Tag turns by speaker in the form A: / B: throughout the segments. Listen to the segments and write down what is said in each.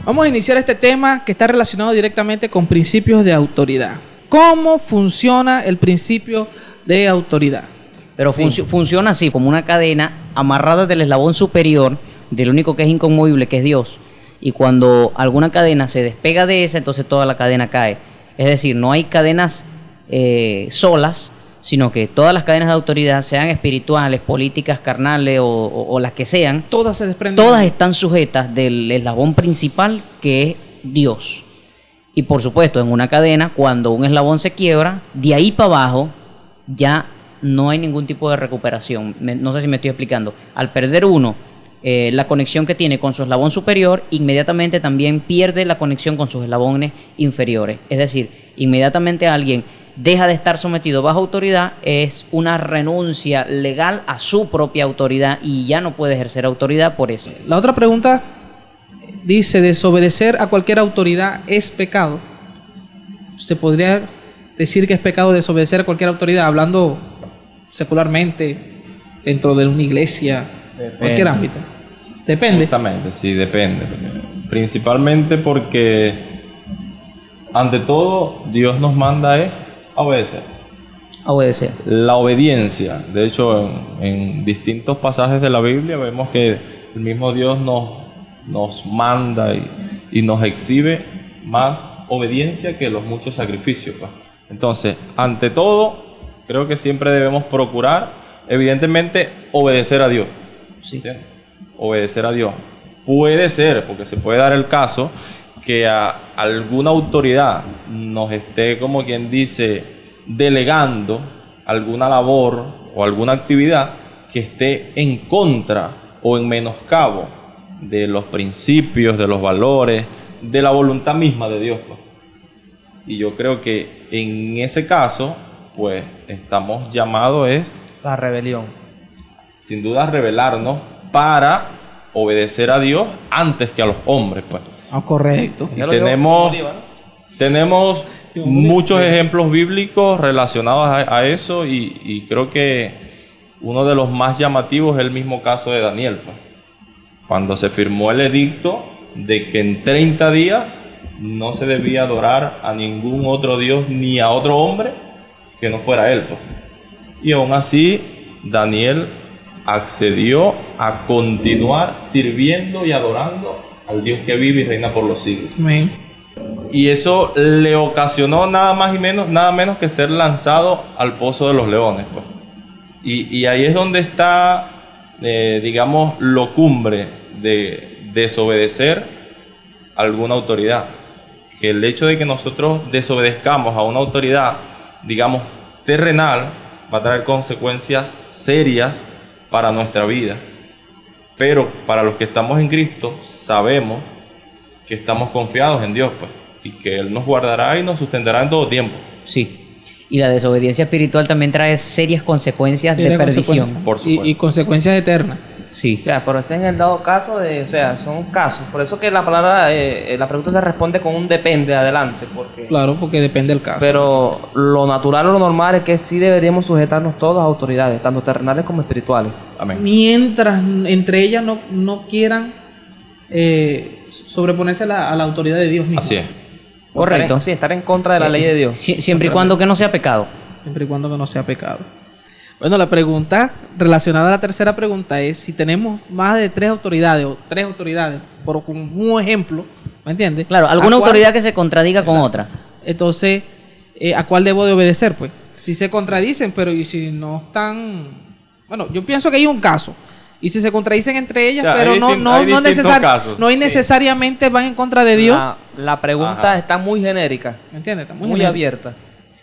A: Vamos a iniciar este tema que está relacionado directamente con principios de autoridad. ¿Cómo funciona el principio de autoridad?
B: Pero funciona así, como una cadena amarrada del eslabón superior, del único que es inconmovible, que es Dios. Y cuando alguna cadena se despega de esa, entonces toda la cadena cae. Es decir, no hay cadenas solas, sino que todas las cadenas de autoridad, sean espirituales, políticas, carnales o las que sean,
A: Todas se desprenden.
B: todas están sujetas del eslabón principal, que es Dios. Y por supuesto, en una cadena, cuando un eslabón se quiebra, de ahí para abajo ya no hay ningún tipo de recuperación. No sé si me estoy explicando. Al perder uno, la conexión que tiene con su eslabón superior, inmediatamente también pierde la conexión con sus eslabones inferiores. Es decir, inmediatamente alguien deja de estar sometido bajo autoridad, es una renuncia legal a su propia autoridad y ya no puede ejercer autoridad por eso.
A: La otra pregunta dice, ¿desobedecer a cualquier autoridad es pecado? ¿Se podría decir que es pecado desobedecer a cualquier autoridad, hablando secularmente, dentro de una iglesia, cualquier ámbito? Depende.
C: Justamente, sí, depende. Principalmente porque, ante todo, Dios nos manda a obedecer.
B: Obedecer.
C: La obediencia, de hecho, en distintos pasajes de la Biblia vemos que el mismo Dios nos manda y nos exhibe más obediencia que los muchos sacrificios, pues. Entonces, ante todo, creo que siempre debemos procurar, evidentemente, obedecer a Dios.
B: Sí.
C: ¿Entiendes? Obedecer a Dios. Puede ser, porque se puede dar el caso, que a alguna autoridad nos esté, como quien dice, delegando alguna labor o alguna actividad que esté en contra o en menoscabo de los principios, de los valores, de la voluntad misma de Dios, pues. Y yo creo que en ese caso, pues, estamos llamados
D: La rebelión.
C: sin duda, a rebelarnos para obedecer a Dios antes que a los hombres, pues.
A: Ah, correcto.
C: Y tenemos muchos ejemplos bíblicos relacionados a eso y creo que uno de los más llamativos es el mismo caso de Daniel, pues. Cuando se firmó el edicto de que en 30 días no se debía adorar a ningún otro Dios ni a otro hombre que no fuera él, pues. Y aún así Daniel accedió a continuar sirviendo y adorando al Dios que vive y reina por los siglos.
A: Amén.
C: Y eso le ocasionó nada menos que ser lanzado al pozo de los leones, pues. Y ahí es donde está, digamos, lo cumbre de desobedecer a alguna autoridad. Que el hecho de que nosotros desobedezcamos a una autoridad, digamos, terrenal, va a traer consecuencias serias para nuestra vida. Pero para los que estamos en Cristo, sabemos que estamos confiados en Dios, pues, y que Él nos guardará y nos sustentará en todo tiempo.
B: Sí. Y la desobediencia espiritual también trae serias consecuencias de perdición.
C: Por supuesto.
A: Y consecuencias eternas.
B: Sí.
D: O sea, pero ese es en el dado caso son casos. Por eso que la palabra, la pregunta se responde con un depende adelante, porque...
A: Claro, porque depende del caso.
D: Pero lo natural o lo normal es que sí deberíamos sujetarnos todos a autoridades, tanto terrenales como espirituales.
C: Amén.
A: Mientras entre ellas no quieran sobreponerse a la autoridad de Dios mismo.
C: Así es.
B: Correcto.
D: Sí, estar en contra de la ley de Dios.
B: Siempre y cuando que no sea pecado.
A: Siempre y cuando que no sea pecado. Bueno, la pregunta relacionada a la tercera pregunta es si tenemos más de 3 autoridades o 3 autoridades, por un ejemplo, ¿me entiendes?
B: Claro, alguna autoridad que se contradiga con otra.
A: Entonces, ¿a cuál debo de obedecer, pues? Si se contradicen, pero y si no están... Bueno, yo pienso que hay un caso. Y si se contradicen entre ellas,
C: O sea,
A: pero
C: hay distintos casos.
A: no necesariamente van en contra de Dios.
D: La pregunta está muy genérica,
A: ¿Me entiendes? Está
D: muy
A: genérica.
D: abierta.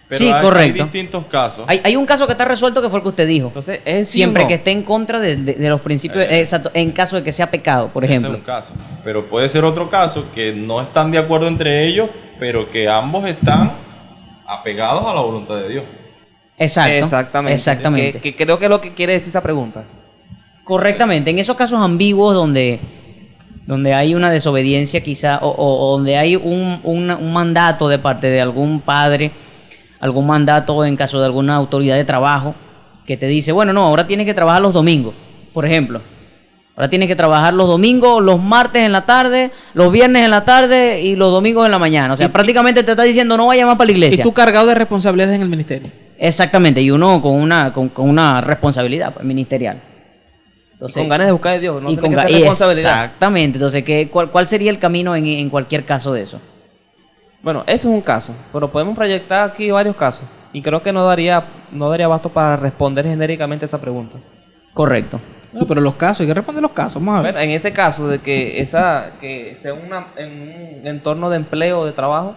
C: Pero
B: Sí,
C: hay
B: correcto.
C: distintos casos.
B: Hay un caso que está resuelto que fue el que usted dijo.
D: Entonces, es sí
B: Siempre
D: o no.
B: que esté en contra de los principios, exacto, en caso de que sea pecado, por
C: Ese
B: ejemplo.
C: es un caso. Pero puede ser otro caso que no están de acuerdo entre ellos, pero que ambos están apegados a la voluntad de Dios.
B: Exacto.
D: Exactamente. Que creo que es lo que quiere decir esa pregunta.
B: Correctamente. En esos casos ambiguos donde hay una desobediencia quizá o donde hay un mandato de parte de algún padre, algún mandato en caso de alguna autoridad de trabajo que te dice, bueno, no, ahora tienes que trabajar los domingos, por ejemplo. Ahora tienes que trabajar los domingos, los martes en la tarde, los viernes en la tarde y los domingos en la mañana. O sea, prácticamente te está diciendo no vayas más para la iglesia.
A: Y tú cargado de responsabilidades en el ministerio.
B: Exactamente, y uno con una responsabilidad pues, ministerial. Entonces,
D: con ganas de buscar a Dios, no
B: y
D: tiene
B: con
D: que ser responsabilidad.
B: Exactamente. Entonces, ¿cuál sería el camino en cualquier caso de eso?
D: Bueno, eso es un caso, pero podemos proyectar aquí varios casos. Y creo que no daría abasto para responder genéricamente esa pregunta.
B: Correcto.
A: Bueno, pero los casos, hay que responder los casos. Vamos a ver.
D: Bueno, en ese caso de que sea en un entorno de empleo o de trabajo,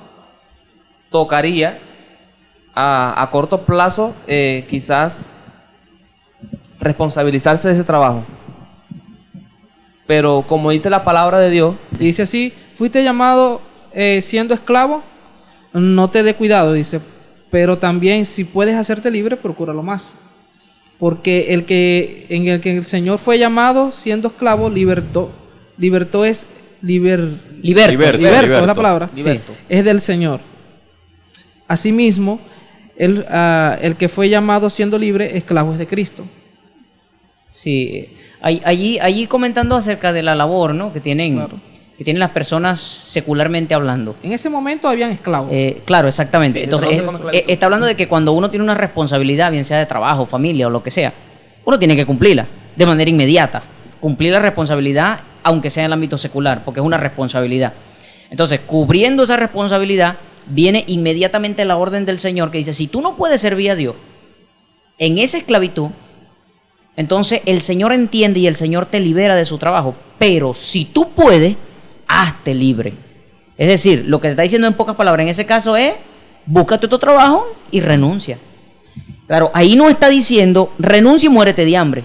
D: tocaría a corto plazo quizás responsabilizarse de ese trabajo. Pero como dice la palabra de Dios,
A: Dice así, fuiste llamado siendo esclavo, no te dé cuidado, dice. Pero también si puedes hacerte libre, procúralo más. Porque el que el Señor fue llamado siendo esclavo, libertó es liberto es la palabra.
D: Liberto.
A: Es del Señor. Asimismo, el que fue llamado siendo libre, esclavo es de Cristo.
B: Sí. Allí comentando acerca de la labor, ¿no? que tienen las personas secularmente hablando.
A: En ese momento habían esclavos.
B: Claro, exactamente.
D: Sí,
B: Entonces,
D: se conoce como esclavitud.
B: está hablando de que cuando uno tiene una responsabilidad, bien sea de trabajo, familia o lo que sea, uno tiene que cumplirla de manera inmediata. Cumplir la responsabilidad, aunque sea en el ámbito secular, porque es una responsabilidad. Entonces, cubriendo esa responsabilidad, viene inmediatamente la orden del Señor que dice, si tú no puedes servir a Dios en esa esclavitud, entonces el Señor entiende y el Señor te libera de su trabajo. Pero si tú puedes, hazte libre. Es decir, lo que te está diciendo en pocas palabras en ese caso es, búscate otro trabajo y renuncia. Claro, ahí no está diciendo, renuncia y muérete de hambre,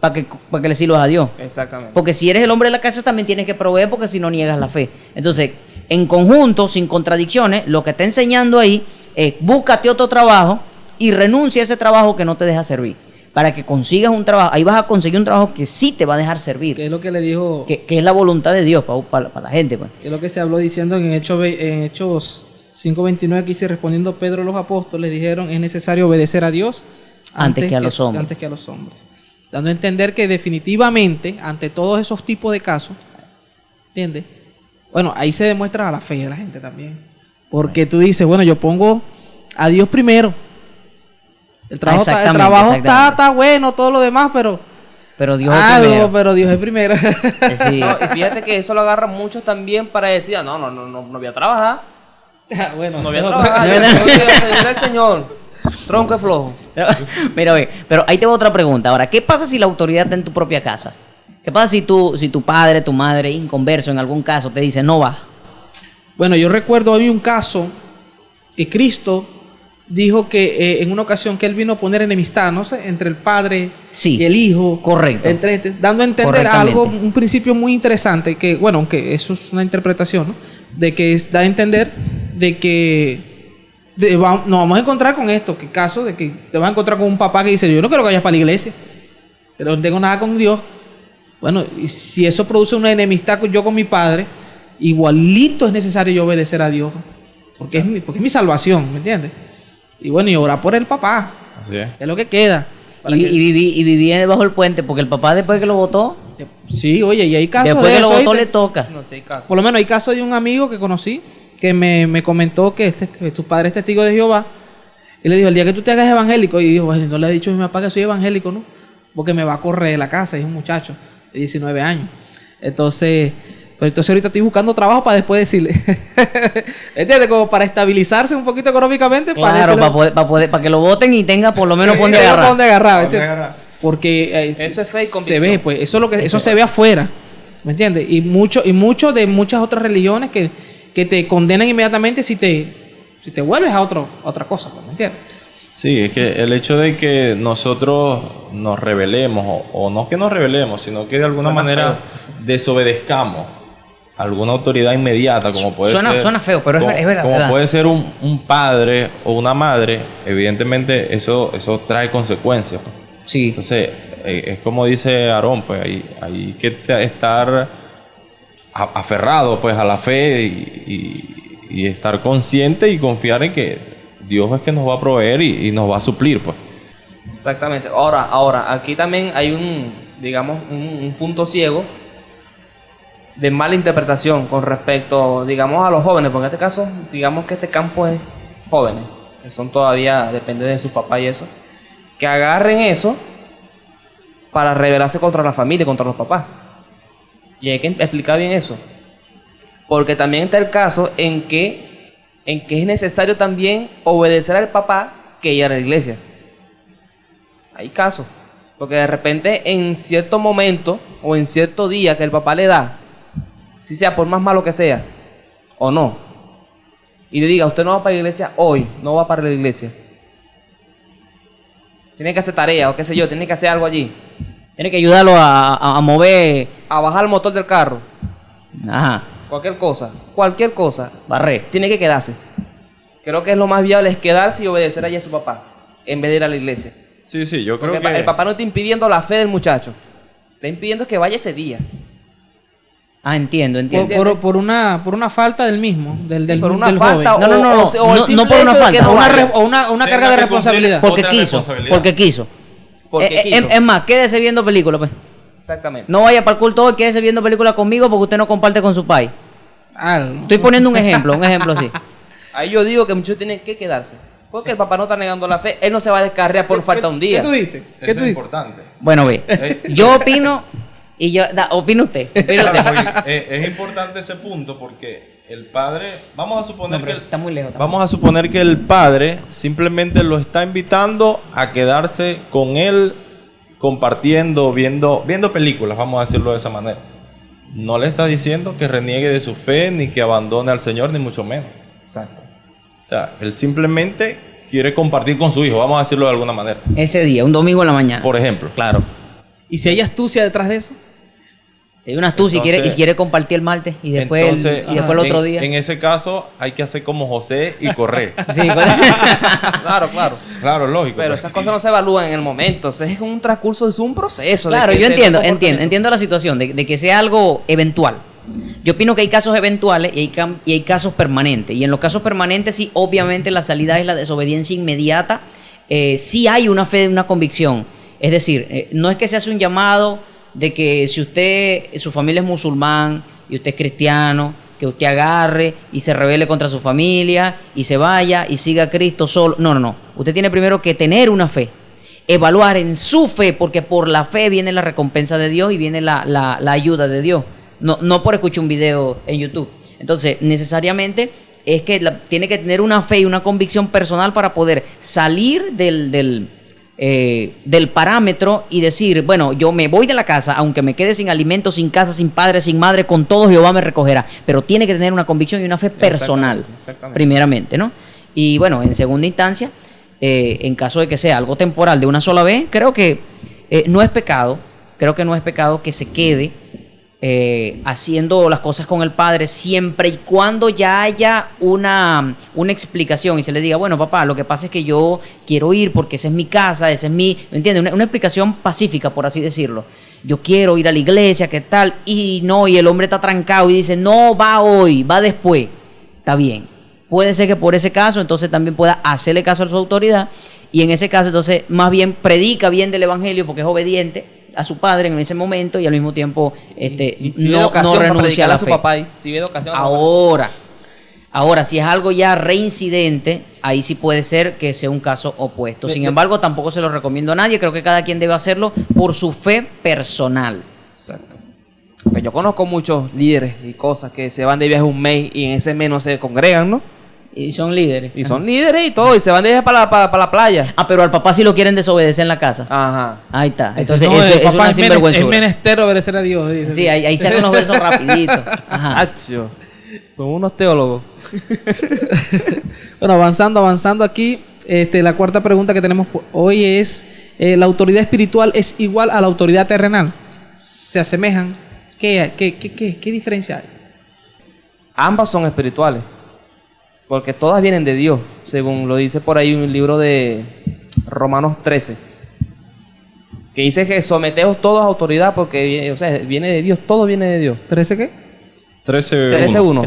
B: para que le sirvas a Dios.
D: exactamente.
B: Porque si eres el hombre de la casa también tienes que proveer, porque si no niegas la fe. Entonces, en conjunto, sin contradicciones, lo que está enseñando ahí es, búscate otro trabajo y renuncia a ese trabajo que no te deja servir. Para que consigas un trabajo, ahí vas a conseguir un trabajo que sí te va a dejar servir.
A: Que es lo que le dijo,
B: Que es la voluntad de Dios para la gente. Pues.
A: que es lo que se habló diciendo en Hechos 5:29, que dice, respondiendo Pedro a los apóstoles, dijeron, es necesario obedecer a Dios
B: Antes que a los hombres.
A: Antes que a los hombres. Dando a entender que definitivamente, ante todos esos tipos de casos, ¿entiendes? Bueno, ahí se demuestra la fe de la gente también. Porque tú dices, bueno, yo pongo a Dios primero. El trabajo está bueno, todo lo demás, pero
B: Dios es primero.
A: pero Dios es primero.
B: Sí.
D: No, y fíjate que eso lo agarran muchos también para decir, no voy a trabajar.
A: Bueno,
D: No voy a
A: eso-
D: trabajar. Yo voy a servir al Señor. Tronco es flojo.
B: Mira, ve, pero ahí te va otra pregunta. Ahora, ¿qué pasa si la autoridad está en tu propia casa? ¿Qué pasa si tu padre, tu madre, inconverso en algún caso, te dice no va?
A: Bueno, yo recuerdo hoy un caso que Cristo dijo que en una ocasión que él vino a poner enemistad, no sé, entre el padre
B: Sí,
A: y el hijo.
B: correcto.
A: Dando a entender
B: Correctamente.
A: algo, un principio muy interesante, que bueno, aunque eso es una interpretación, ¿no? De que da a entender de que nos vamos a encontrar con esto, que caso de que te vas a encontrar con un papá que dice, yo no quiero que vayas para la iglesia, pero no tengo nada con Dios. Bueno, y si eso produce una enemistad yo con mi padre, igualito es necesario yo obedecer a Dios, porque es mi salvación, ¿me entiendes? Y bueno, y orar por el papá,
C: Así es.
A: es lo que queda. Para que-
B: Y viví bajo el puente, porque el papá después que lo votó,
A: Sí, oye, y hay casos
B: después
A: de
B: que lo
A: eso,
B: votó
A: ¿oíste?
B: le toca.
D: No sé, caso.
A: Por lo menos hay casos de un amigo que conocí que me comentó que tu padre es testigo de Jehová. Y le dijo, el día que tú te hagas evangélico, y dijo, bueno, no le he dicho a mi papá que soy evangélico, ¿no? Porque me va a correr de la casa, es un muchacho de 19 años. Entonces ahorita estoy buscando trabajo para después decirle. ¿Entiendes? Como para estabilizarse un poquito económicamente.
B: Claro, para que lo voten y tenga por lo menos por donde
A: Tenga
B: agarrar.
A: por dónde agarrar,
C: ¿Dónde
A: ¿entiendes?
C: agarrar?
A: Porque
D: Eso es fe y
A: se
D: convicción.
A: ve, pues, eso se ve afuera, ¿me entiendes? Y mucho de muchas otras religiones que te condenan inmediatamente si te vuelves a otra cosa, pues, ¿me entiendes?
C: Sí, es que el hecho de que nosotros nos rebelemos, o no que nos rebelemos, sino que de alguna manera desobedezcamos a alguna autoridad inmediata, como puede ser...
B: Suena feo, pero es verdad.
C: Como puede ser un padre o una madre, evidentemente eso trae consecuencias. Pues.
B: Sí.
C: Entonces, es como dice Aarón, pues hay que estar aferrado pues a la fe y estar consciente y confiar en que Dios es que nos va a proveer y nos va a suplir, pues.
D: Exactamente. Ahora, aquí también hay digamos, un punto ciego de mala interpretación con respecto, digamos, a los jóvenes, porque en este caso, digamos que este campo es jóvenes, que son todavía, depende de sus papás y eso, que agarren eso para rebelarse contra la familia, contra los papás. Y hay que explicar bien eso. Porque también está el caso en que es necesario también obedecer al papá que ir a la iglesia. Hay casos. Porque de repente en cierto momento o en cierto día que el papá le da, si sea por más malo que sea, o no, y le diga, usted no va para la iglesia hoy, no va para la iglesia. Tiene que hacer tarea o qué sé yo, tiene que hacer algo allí.
B: Tiene que ayudarlo a mover.
D: A bajar el motor del carro.
B: Ajá.
D: Cualquier cosa.
B: Barré.
D: Tiene que quedarse. Creo que es lo más viable, es quedarse y obedecer allí a su papá, en vez de ir a la iglesia.
C: Sí, sí, yo creo
D: Porque
C: que...
D: el papá no está impidiendo la fe del muchacho. Está impidiendo que vaya ese día.
B: Ah, entiendo.
A: Por una falta del mismo, del
D: Por una
A: del
D: falta
A: joven.
D: o el simple
B: no por una
D: hecho de que
B: falta.
A: O una,
D: vaya.
A: una
C: Tenga
A: carga de
C: que
A: responsabilidad.
C: cumplir-
B: Porque
C: otra
B: quiso.
C: responsabilidad.
B: Porque quiso.
D: Porque quiso.
B: Es más, quédese viendo películas, pues.
D: Exactamente.
B: No vaya para el culto hoy, quédese viendo películas conmigo porque usted no comparte con su país. Estoy poniendo un ejemplo así.
D: Ahí yo digo que muchos tienen que quedarse. Porque el papá no está negando la fe. Él no se va a descarriar por falta un día.
A: ¿Qué tú dices? ¿Qué
C: Eso
A: tú
C: es
A: dices?
C: importante.
B: Bueno, ve. Yo opino y yo... opina usted.
C: Es importante ese punto porque el padre... Vamos a suponer
B: Hombre,
C: que...
B: está muy lejos.
C: Vamos a suponer que el padre simplemente lo está invitando a quedarse con él compartiendo, viendo películas, vamos a decirlo de esa manera. No le está diciendo que reniegue de su fe, ni que abandone al Señor, ni mucho menos.
D: Exacto.
C: O sea, él simplemente quiere compartir con su hijo, vamos a decirlo de alguna manera.
B: Ese día, un domingo en la mañana.
C: Por ejemplo.
B: Claro.
A: ¿Y si hay astucia detrás de eso?
B: Hay una astucia
C: Entonces-
B: y quiere compartir el martes y después,
C: Entonces,
B: y después el otro día.
C: En ese caso, hay que hacer como José y correr.
B: Sí, pues.
D: Claro.
C: Claro, lógico.
D: Pero
C: pues.
D: esas cosas no se evalúan en el momento. Es un transcurso, es un proceso. de
B: Claro,
D: que
B: yo
D: se
B: entiendo,
D: dé un comportamiento.
B: entiendo la situación de que sea algo eventual. Yo opino que hay casos eventuales y hay casos permanentes. Y en los casos permanentes, sí, obviamente la salida es la desobediencia inmediata. Sí hay una fe, una convicción. Es decir, no es que se hace un llamado de que si su familia es musulmán y usted es cristiano, que usted agarre y se rebele contra su familia y se vaya y siga a Cristo solo. No. Usted tiene primero que tener una fe. Evaluar en su fe, porque por la fe viene la recompensa de Dios y viene la ayuda de Dios. No por escuchar un video en YouTube. Entonces, necesariamente es que tiene que tener una fe y una convicción personal para poder salir del parámetro y decir, bueno, yo me voy de la casa, aunque me quede sin alimento, sin casa, sin padre, sin madre, con todo Jehová me recogerá. Pero tiene que tener una convicción y una fe personal,
D: Exactamente.
B: primeramente, ¿no? Y bueno, en segunda instancia, en caso de que sea algo temporal de una sola vez, creo que no es pecado, que se quede haciendo las cosas con el padre siempre y cuando ya haya una explicación y se le diga, bueno, papá, lo que pasa es que yo quiero ir porque esa es mi casa, ese es mi... ¿Me entiendes? Una explicación pacífica, por así decirlo. Yo quiero ir a la iglesia, ¿qué tal? Y el hombre está trancado y dice, no va hoy, va después. Está bien. Puede ser que por ese caso entonces también pueda hacerle caso a su autoridad y en ese caso entonces más bien predica bien del evangelio porque es obediente a su padre en ese momento y al mismo tiempo
D: Y si ve
B: no
D: ocasión para
B: renuncia a
D: predicarle
B: la
D: a su
B: fe.
D: papá ahí. Si ve ocasión a su papá.
B: Ahora, si es algo ya reincidente, ahí sí puede ser que sea un caso opuesto. Sin embargo, tampoco se lo recomiendo a nadie. Creo que cada quien debe hacerlo por su fe personal.
D: Exacto. Pues yo conozco muchos líderes y cosas que se van de viaje un mes y en ese mes no se congregan, ¿no?
B: Y son líderes.
D: Y son líderes y todo, y se van de viaje para la playa.
B: Ah, pero al papá sí lo quieren desobedecer en la casa.
D: Ajá.
B: Ahí está.
A: Eso
B: Entonces,
A: no,
B: eso
A: el
B: es
A: papá
B: una
A: es
B: sinvergüenzura.
A: menester obedecer a Dios. Dice.
B: Sí, ahí sacan unos versos rapiditos. Ajá.
D: Acho. Son unos teólogos.
A: Bueno, avanzando aquí, la cuarta pregunta que tenemos hoy es, ¿la autoridad espiritual es igual a la autoridad terrenal? ¿Se asemejan? ¿Qué diferencia hay?
D: Ambas son espirituales. Porque todas vienen de Dios, según lo dice por ahí un libro de Romanos 13. Que dice que someteos todos a autoridad porque viene de Dios, todo viene de Dios.
A: ¿13 qué?
D: 13:1.
B: 3 segundos.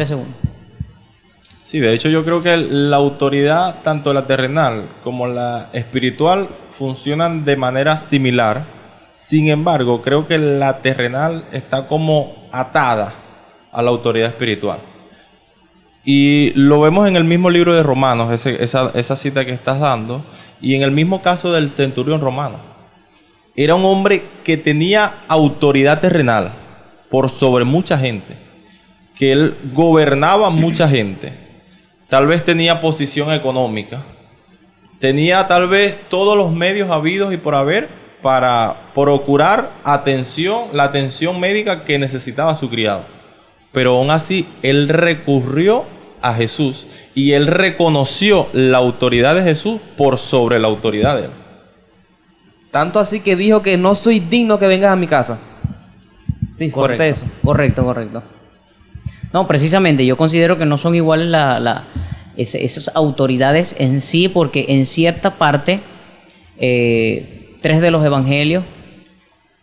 C: Sí, de hecho yo creo que la autoridad, tanto la terrenal como la espiritual, funcionan de manera similar, Sin embargo, creo que la terrenal está como atada a la autoridad espiritual. Y lo vemos en el mismo libro de Romanos, esa cita que estás dando, y en el mismo caso del centurión romano. Era un hombre que tenía autoridad terrenal por sobre mucha gente, que él gobernaba mucha gente, tal vez tenía posición económica, tenía tal vez todos los medios habidos y por haber para procurar la atención médica que necesitaba su criado. Pero aún así, él recurrió a Jesús y él reconoció la autoridad de Jesús por sobre la autoridad de él.
D: Tanto así que dijo que no soy digno que vengas a mi casa. Sí,
B: Correcto,
D: fuerte eso.
B: correcto. No, precisamente, yo considero que no son iguales esas autoridades en sí, porque en cierta parte, 3 de los evangelios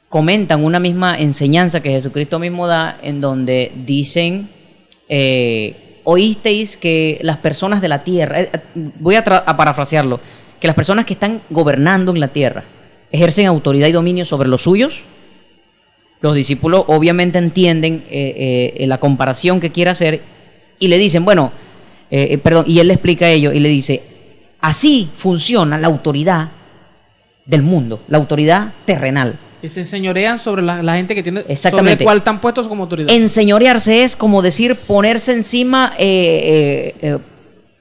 B: comentan una misma enseñanza que Jesucristo mismo da, en donde dicen, oísteis que las personas de la tierra, voy a parafrasearlo, que las personas que están gobernando en la tierra ejercen autoridad y dominio sobre los suyos. Los discípulos obviamente entienden la comparación que quiere hacer y le dicen, y él le explica a ellos y le dice, así funciona la autoridad del mundo, la autoridad terrenal.
A: Que se enseñorean sobre la gente que tiene,
B: Exactamente.
A: sobre el cual están puestos como autoridad.
B: Enseñorearse es como decir ponerse encima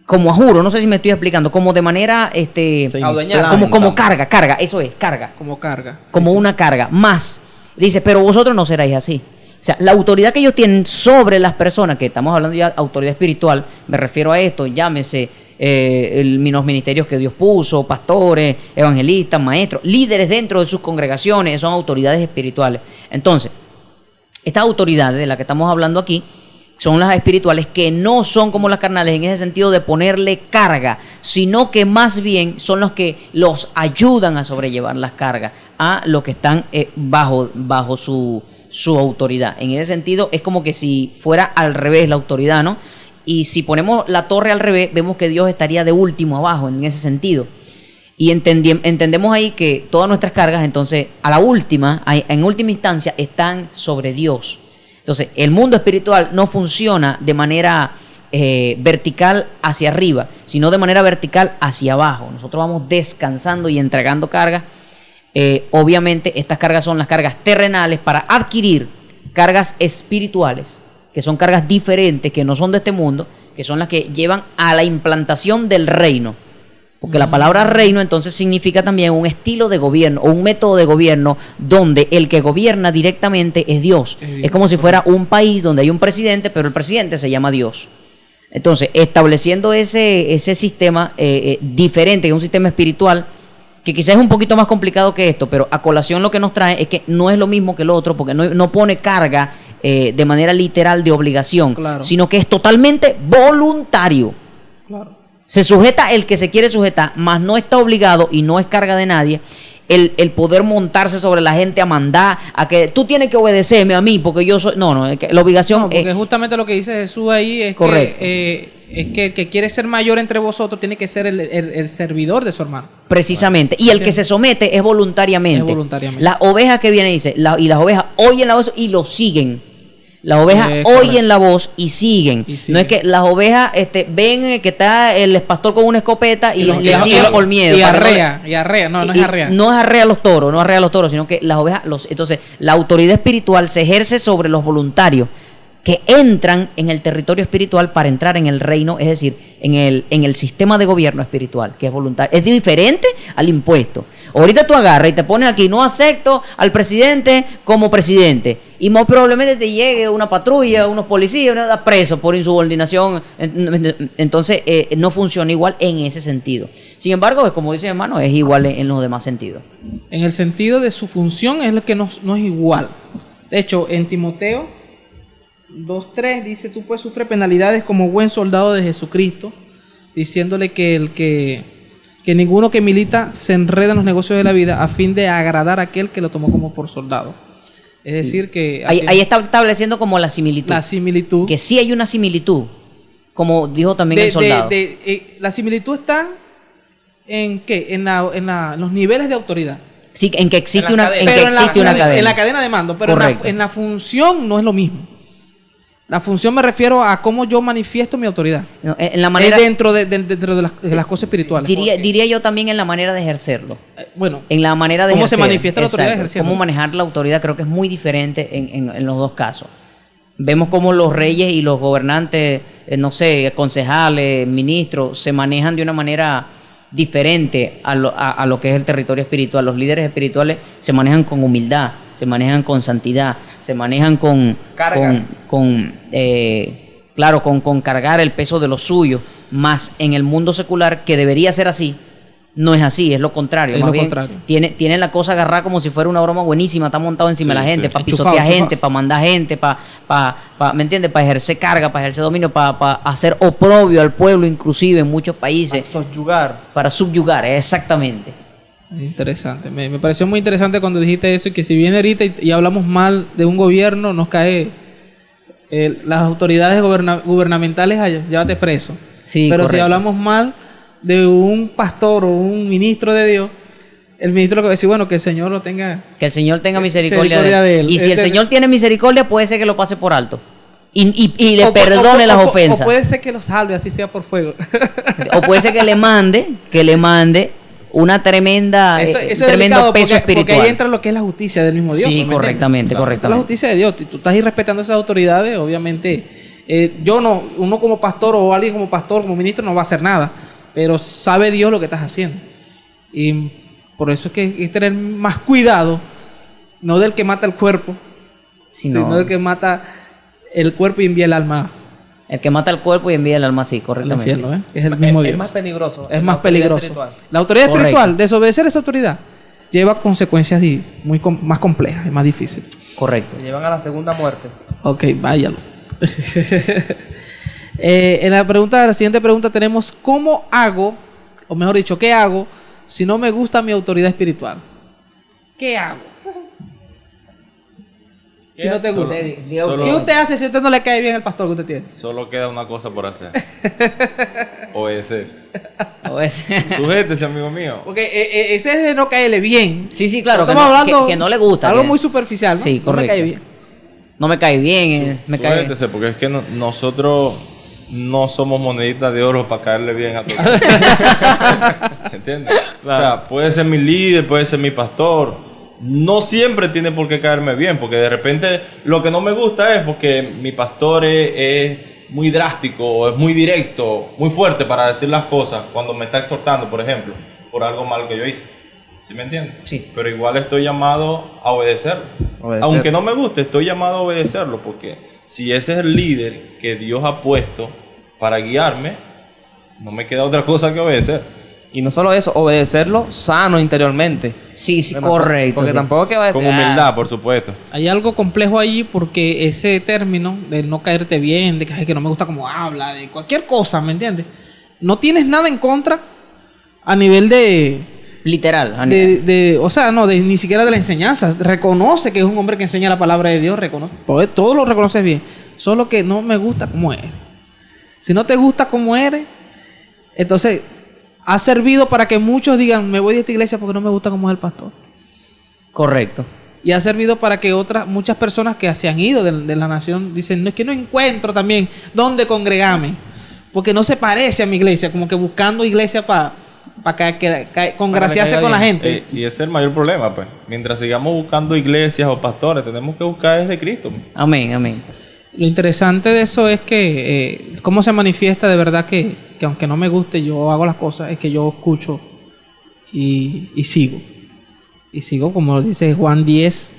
B: como a juro, no sé si me estoy explicando, como de manera
D: Adueñarse.
B: como carga, eso es, carga.
A: Como carga.
B: Como
A: Sí, sí.
B: una carga, más. Dice, pero vosotros no seráis así. O sea, la autoridad que ellos tienen sobre las personas, que estamos hablando ya de autoridad espiritual, me refiero a esto, llámese los ministerios que Dios puso, pastores, evangelistas, maestros, líderes dentro de sus congregaciones, son autoridades espirituales. Entonces, estas autoridades de las que estamos hablando aquí son las espirituales, que no son como las carnales en ese sentido de ponerle carga, sino que más bien son los que los ayudan a sobrellevar las cargas a los que están bajo su autoridad. En ese sentido es como que si fuera al revés la autoridad, ¿no? Y si ponemos la torre al revés, vemos que Dios estaría de último abajo en ese sentido. Y entendemos ahí que todas nuestras cargas, entonces, en última instancia, están sobre Dios. Entonces, el mundo espiritual no funciona de manera vertical hacia arriba, sino de manera vertical hacia abajo. Nosotros vamos descansando y entregando cargas. Obviamente, estas cargas son las cargas terrenales para adquirir cargas espirituales, que son cargas diferentes, que no son de este mundo, que son las que llevan a la implantación del reino. Porque la palabra reino entonces significa también un estilo de gobierno o un método de gobierno donde el que gobierna directamente es Dios. Es como si fuera un país donde hay un presidente, pero el presidente se llama Dios. Entonces, estableciendo ese sistema diferente, que es un sistema espiritual, que quizás es un poquito más complicado que esto, pero a colación lo que nos trae es que no es lo mismo que el otro, porque no pone carga de manera literal de obligación,
A: Claro.
B: sino que es totalmente voluntario.
A: Claro.
B: Se sujeta el que se quiere sujetar, mas no está obligado y no es carga de nadie el poder montarse sobre la gente a mandar, a que tú tienes que obedecerme a mí porque yo soy... No, es que la obligación
A: No, porque justamente lo que dice Jesús ahí es
B: Correcto.
A: es que el que quiere ser mayor entre vosotros tiene que ser el servidor de su hermano.
B: precisamente. Y el que se somete es voluntariamente.
A: Es voluntariamente.
B: Las ovejas que viene dice, y las ovejas oyen la voz y lo siguen. Las ovejas oyen la voz y siguen. No es que las ovejas ven que está el pastor con una escopeta y le siguen por miedo.
A: Y arrea. No es arrea.
B: No es arrea a los toros, sino que las ovejas entonces la autoridad espiritual se ejerce sobre los voluntarios que entran en el territorio espiritual para entrar en el reino, es decir, en el sistema de gobierno espiritual, que es voluntario. Es diferente al impuesto. Ahorita tú agarras y te pones aquí, no acepto al presidente como presidente. Y muy probablemente te llegue una patrulla, unos policías, uno da preso por insubordinación. Entonces, no funciona igual en ese sentido. Sin embargo, como dice mi hermano, es igual en los demás sentidos.
A: En el sentido de su función es lo que no es igual. De hecho, en Timoteo 2:3 dice, tú pues sufre penalidades como buen soldado de Jesucristo, diciéndole que ninguno que milita se enreda en los negocios de la vida a fin de agradar a aquel que lo tomó como por soldado. Es decir, que...
B: Ahí está estableciendo como la similitud.
A: La similitud.
B: Que sí hay una similitud, como dijo también el soldado.
A: La similitud está en ¿qué? En los niveles de autoridad.
B: Sí, en que existe
D: En la
B: una,
D: cadena.
B: en que
A: Pero
B: existe una cadena.
A: en la cadena de mando, pero
B: Correcto.
A: en la función no es lo mismo. La función me refiero a cómo yo manifiesto mi autoridad.
B: No, en la manera,
A: Es dentro de las cosas espirituales.
B: diría yo también en la manera de ejercerlo.
A: Bueno,
B: En la manera de
A: ¿Cómo se
B: ejercer.
A: manifiesta la autoridad
B: Exacto.
A: ejerciendo?
B: Cómo manejar la autoridad creo que es muy diferente en los dos casos. Vemos cómo los reyes y los gobernantes, no sé, concejales, ministros, se manejan de una manera diferente a lo que es el territorio espiritual. Los líderes espirituales se manejan con humildad, se manejan con santidad, se manejan con
D: Carga.
B: claro, con cargar el peso de lo suyo. Más en el mundo secular, que debería ser así, no es así, es lo contrario.
A: Es
B: Más
A: lo
B: bien,
A: contrario.
B: tienen la cosa agarrada como si fuera una broma buenísima, está montado encima de la
C: Sí,
B: gente,
C: sí.
B: para
A: Enchufado,
B: pisotear
A: enchufado.
B: gente, para mandar gente, ¿me entiendes? Para ejercer carga, para ejercer dominio, para hacer oprobio al pueblo, inclusive en muchos
D: A
B: países,
D: sosyugar.
B: para subyugar, exactamente.
A: interesante. Me pareció muy interesante cuando dijiste eso y que si viene ahorita y hablamos mal de un gobierno, nos cae las autoridades gubernamentales a llévate preso.
B: Sí,
A: pero si
B: correcto.
A: hablamos mal de un pastor o un ministro de Dios, el ministro lo que va a decir, bueno, que el Señor lo tenga.
B: Que el Señor tenga misericordia,
A: Misericordia de él.
B: Y si el
A: Este-
B: Señor tiene misericordia, puede ser que lo pase por alto. Y le
A: o-
B: perdone
A: o-
B: las
A: o-
B: ofensas.
A: O puede ser que lo salve, así sea por fuego.
B: O puede ser que le mande una tremenda,
A: Eso es
B: tremendo
A: delicado
B: peso
A: porque
B: espiritual.
A: ahí entra lo que es la justicia del mismo Dios.
B: Sí,
A: ¿me entiendes?
B: correctamente,
A: Claro,
B: correctamente.
A: La justicia de Dios. Tú estás irrespetando esas autoridades, obviamente. Uno como pastor o alguien como pastor, como ministro, no va a hacer nada. Pero sabe Dios lo que estás haciendo. Y por eso es que hay que tener más cuidado, no del que mata el cuerpo, sino del que mata el cuerpo y envía el alma
B: El que mata el cuerpo y envía el alma, sí,
A: al
B: correctamente.
A: infierno, ¿eh? Que es el mismo
D: Es
A: Dios.
D: más peligroso.
A: Es
D: la
A: más
D: autoridad
A: peligroso.
D: espiritual.
A: La autoridad
B: Correcto.
A: espiritual, desobedecer esa autoridad, lleva consecuencias más complejas y más difíciles.
B: Correcto.
D: Te llevan a la segunda muerte.
A: Ok, váyalo. En la siguiente pregunta tenemos, ¿cómo hago, o mejor dicho, qué hago si no me gusta mi autoridad espiritual? ¿Qué hago? Si no te gusta.
C: Solo-
A: ¿Qué usted hace si a usted no le cae bien el pastor que usted tiene?
C: Solo queda una cosa por hacer. Obedecer.
B: O es-
C: Sujétese, amigo mío.
A: Porque ese es de no caerle bien.
B: Sí, sí, claro, que
A: Estamos
B: no,
A: hablando
B: que no le gusta.
A: algo
B: que
A: muy superficial, ¿no?
B: Sí,
A: No me
B: correcto.
A: cae bien.
B: No me cae bien, me cae...
C: Sujétese, porque es que nosotros no somos moneditas de oro para caerle bien a todos. ¿Entiendes? O sea, puede ser mi líder, puede ser mi pastor. No siempre tiene por qué caerme bien, porque de repente lo que no me gusta es porque mi pastor es muy drástico, o es muy directo, muy fuerte para decir las cosas cuando me está exhortando, por ejemplo, por algo malo que yo hice. ¿Sí me entiendes?
B: Sí.
C: Pero igual estoy llamado a obedecerlo.
D: Obedecer.
C: Aunque no me guste, estoy llamado a obedecerlo, porque si ese es el líder que Dios ha puesto para guiarme, no me queda otra cosa que obedecer.
D: Y no solo eso, obedecerlo sano interiormente.
B: Sí, sí,
D: Porque
B: correcto.
D: Porque
B: sí.
D: tampoco que va a decir.
C: Con humildad, por supuesto.
A: Hay algo complejo ahí porque ese término de no caerte bien, de que, ay, que no me gusta cómo habla, de cualquier cosa, ¿me entiendes? No tienes nada en contra a nivel
B: Literal. Aníbal.
A: o sea, no, ni siquiera de la enseñanza. Reconoce que es un hombre que enseña la palabra de Dios, reconoce, todo lo reconoces bien. Solo que no me gusta cómo eres. Si no te gusta cómo eres, entonces ha servido para que muchos digan, me voy de esta iglesia porque no me gusta cómo es el pastor.
B: Correcto.
A: Y ha servido para que muchas personas que se han ido de la nación dicen, no, es que no encuentro también dónde congregarme. Porque no se parece a mi iglesia, como que buscando iglesia para congraciarse
D: caiga
A: con la
D: bien.
A: gente.
C: Y ese es el mayor problema, pues. Mientras sigamos buscando iglesias o pastores, tenemos que buscar desde Cristo.
B: Amén, amén.
A: Lo interesante de eso es que cómo se manifiesta de verdad que aunque no me guste, yo hago las cosas, es que yo escucho y sigo. Y sigo, como dice Juan 10,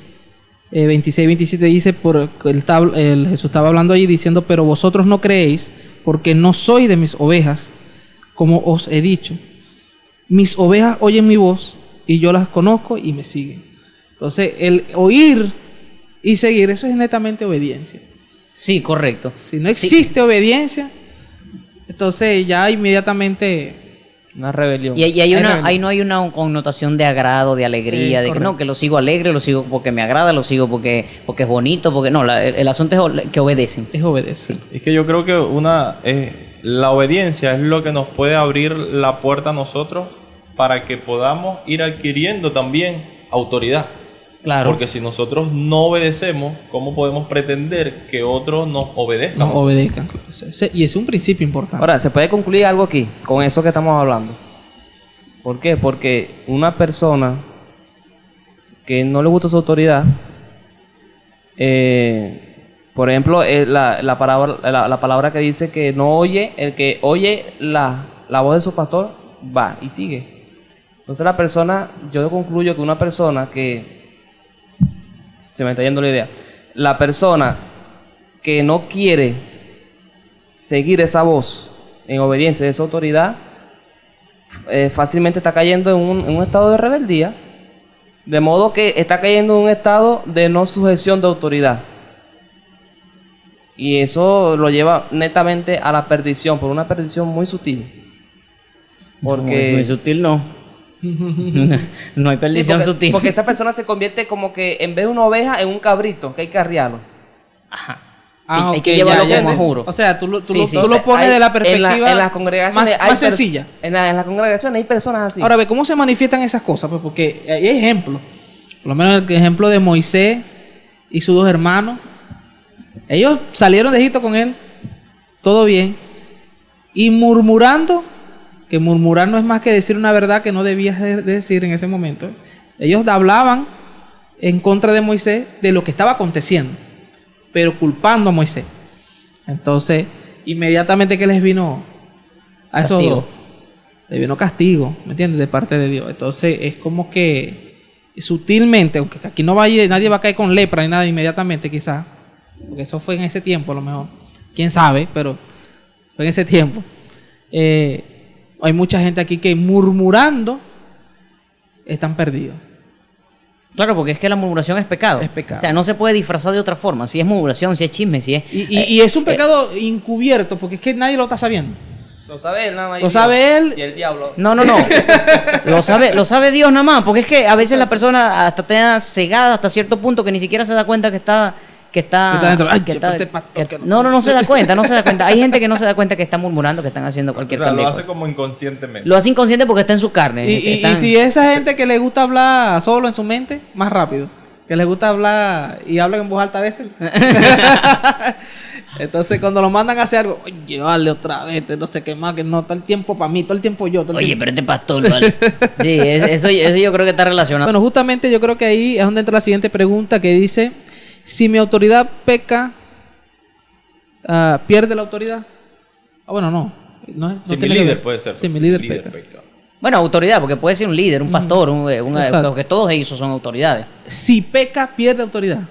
A: 26, 27, dice, Jesús estaba hablando allí diciendo, pero vosotros no creéis porque no sois de mis ovejas, como os he dicho. Mis ovejas oyen mi voz y yo las conozco y me siguen. Entonces, el oír y seguir, eso es netamente obediencia.
B: Sí, correcto.
A: Si no existe obediencia, entonces ya inmediatamente...
D: Una rebelión.
B: Y
A: Hay rebelión.
B: ahí no hay una connotación de agrado, de alegría, de que
A: correcto.
B: no, que lo sigo alegre, lo sigo porque me agrada, lo sigo porque es bonito, porque no, el asunto es que obedecen.
A: es obedecer.
C: Es que yo creo que la obediencia es lo que nos puede abrir la puerta a nosotros para que podamos ir adquiriendo también autoridad.
B: Claro.
C: Porque si nosotros no obedecemos, ¿cómo podemos pretender que otros nos obedezcan?
A: No obedezcan. Claro. Y es un principio importante.
D: Ahora, se puede concluir algo aquí, con eso que estamos hablando. ¿Por qué? Porque una persona que no le gusta su autoridad, por ejemplo, la palabra que dice que no oye, el que oye la voz de su pastor, va y sigue. Entonces la persona, yo concluyo que una persona que, se me está yendo la idea, la persona que no quiere seguir esa voz en obediencia de esa autoridad, fácilmente está cayendo en un estado de rebeldía, de modo que está cayendo en un estado de no sujeción de autoridad. Y eso lo lleva netamente a la perdición, por una perdición muy sutil. Porque
B: Muy sutil no. No hay perdición
D: porque,
B: sutil.
D: porque esa persona se convierte como que en vez de una oveja en un cabrito, que hay que arriarlo.
B: Ajá. Hay
A: ok,
B: que llevarlo
A: ya
B: como a
A: entendí.
B: juro.
A: O sea, tú lo
B: Sí.
A: pones
D: Hay-
A: de la perspectiva
D: en las congregaciones
A: más sencilla.
D: En las congregaciones hay personas así.
A: Ahora, ve, ¿cómo se manifiestan esas cosas? Pues porque hay ejemplos. Por lo menos el ejemplo de Moisés y sus 2 hermanos. Ellos salieron de Egipto con él. Todo bien. Y murmurando, que murmurar no es más que decir una verdad que no debías de decir en ese momento. Ellos hablaban en contra de Moisés de lo que estaba aconteciendo, pero culpando a Moisés. Entonces, inmediatamente que les vino a esos
B: Castigo.
A: dos, les vino castigo, ¿me entiendes? De parte de Dios. Entonces, es como que sutilmente, aunque aquí no vaya, nadie va a caer con lepra ni nada inmediatamente, quizás, porque eso fue en ese tiempo a lo mejor. Quién sabe, pero fue en ese tiempo. Hay mucha gente aquí que murmurando están perdidos.
B: Claro, porque es que la murmuración es pecado.
A: Es pecado.
B: O sea, no se puede disfrazar de otra forma. Si es murmuración, si es chisme, si es...
A: Y es un pecado encubierto, porque es que nadie lo está sabiendo.
D: Lo sabe él nada más.
A: Lo sabe él.
D: Y el diablo.
B: No. Lo sabe Dios nada más. Porque es que a veces la persona hasta está cegada hasta cierto punto que ni siquiera se da cuenta que está
A: dentro. Ay,
B: que
A: pero este pastor que
B: no se da cuenta, no se da cuenta. Hay gente que no se da cuenta que está murmurando, que están haciendo
C: O
B: cualquier
C: sea, lo
B: cantidad de
C: hace
B: cosas.
C: como inconscientemente.
B: Lo hace inconsciente porque está en su carne.
A: Y
B: Están-
A: si esa gente que le gusta hablar solo en su mente, más rápido. Que les gusta hablar y hablan en voz alta a veces. Entonces, cuando lo mandan a hacer algo, oye, vale otra vez, no sé qué más, que no, todo el tiempo para mí, todo el tiempo yo. Todo el
B: Oye,
A: tiempo.
B: pero este pastor, ¿vale? Sí, eso yo creo que está relacionado.
A: Bueno, justamente yo creo que ahí es donde entra la siguiente pregunta que dice: si mi autoridad peca, ¿pierde la autoridad? Bueno, no
C: Si mi
A: tiene que
C: líder
A: ver.
C: puede ser.
A: Si
C: pues,
A: mi líder peca.
C: peca.
B: Bueno, autoridad, porque puede ser un líder, un pastor,
A: Exacto.
B: porque todos ellos son autoridades.
A: Si peca, pierde autoridad.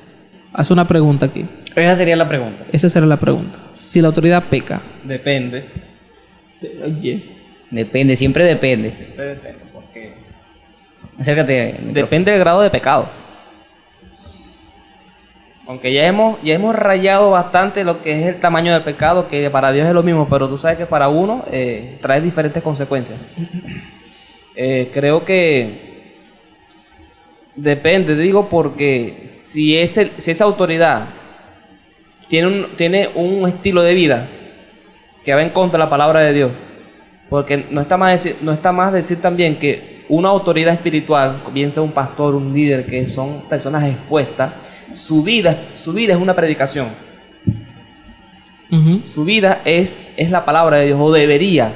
A: Haz una pregunta aquí.
B: Esa sería la pregunta.
A: Esa será la pregunta. Si la autoridad peca.
D: Depende.
A: Oye.
B: Depende, siempre depende.
D: Depende, porque
B: Acércate. micrófono.
D: depende del grado de pecado. Aunque ya hemos rayado bastante lo que es el tamaño del pecado, que para Dios es lo mismo, pero tú sabes que para uno trae diferentes consecuencias. Creo que depende, digo, porque si esa autoridad tiene un estilo de vida que va en contra de la palabra de Dios, porque no está más decir también que una autoridad espiritual, bien sea un pastor, un líder, que son personas expuestas, su vida es una predicación.
A: Ujú.
D: Su vida es la palabra de Dios, o debería,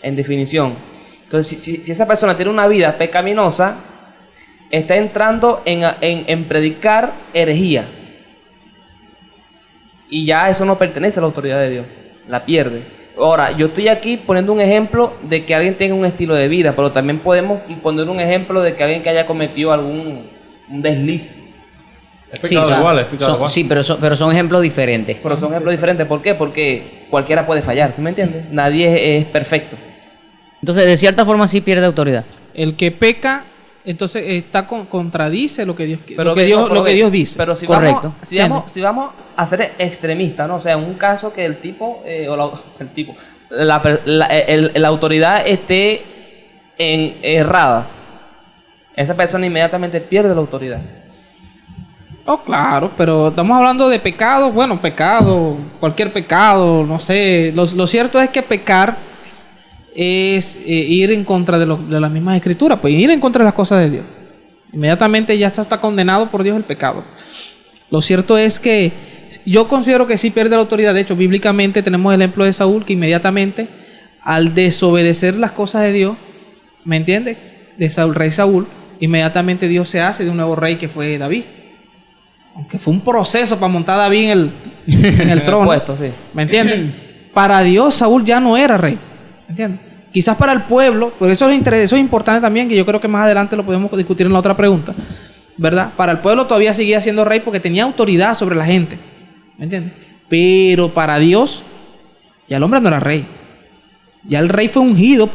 D: en definición. Entonces, si esa persona tiene una vida pecaminosa, está entrando en predicar herejía. Y ya eso no pertenece a la autoridad de Dios, la pierde. Ahora, yo estoy aquí poniendo un ejemplo de que alguien tenga un estilo de vida, pero también podemos poner un ejemplo de que alguien que haya cometido un desliz.
C: Es pecado
B: o sea,
C: igual, es pecado igual.
B: Sí, pero son ejemplos diferentes.
D: Pero son ejemplos diferentes. ¿Por qué? Porque cualquiera puede fallar, ¿tú me entiendes? Nadie es perfecto.
B: Entonces, de cierta forma sí pierde autoridad.
A: El que peca, entonces contradice lo que Dios
D: Pero
A: lo que Dios dice.
D: Pero si
B: Correcto.
D: si vamos a ser extremistas, ¿no? O sea, en un caso que el tipo, la autoridad esté errada, esa persona inmediatamente pierde la autoridad.
A: Oh, claro, pero estamos hablando de pecado, bueno, pecado, cualquier pecado, no sé. Lo cierto es que pecar es ir en contra de las mismas escrituras, pues ir en contra de las cosas de Dios. Inmediatamente ya está condenado por Dios el pecado. Lo cierto es que yo considero que sí pierde la autoridad. De hecho, bíblicamente tenemos el ejemplo de Saúl, que inmediatamente al desobedecer las cosas de Dios, ¿me entiendes? De Saúl, rey Saúl, inmediatamente Dios se hace de un nuevo rey que fue David. Aunque fue un proceso para montar a David en el trono.
D: Puesto, sí.
A: ¿Me entiendes? Para Dios Saúl ya no era rey. ¿Me entiendes? Quizás para el pueblo, por eso eso es importante también, que yo creo que más adelante lo podemos discutir en la otra pregunta, ¿verdad? Para el pueblo todavía seguía siendo rey porque tenía autoridad sobre la gente. ¿Me entiendes? Pero para Dios, ya el hombre no era rey. Ya el rey fue ungido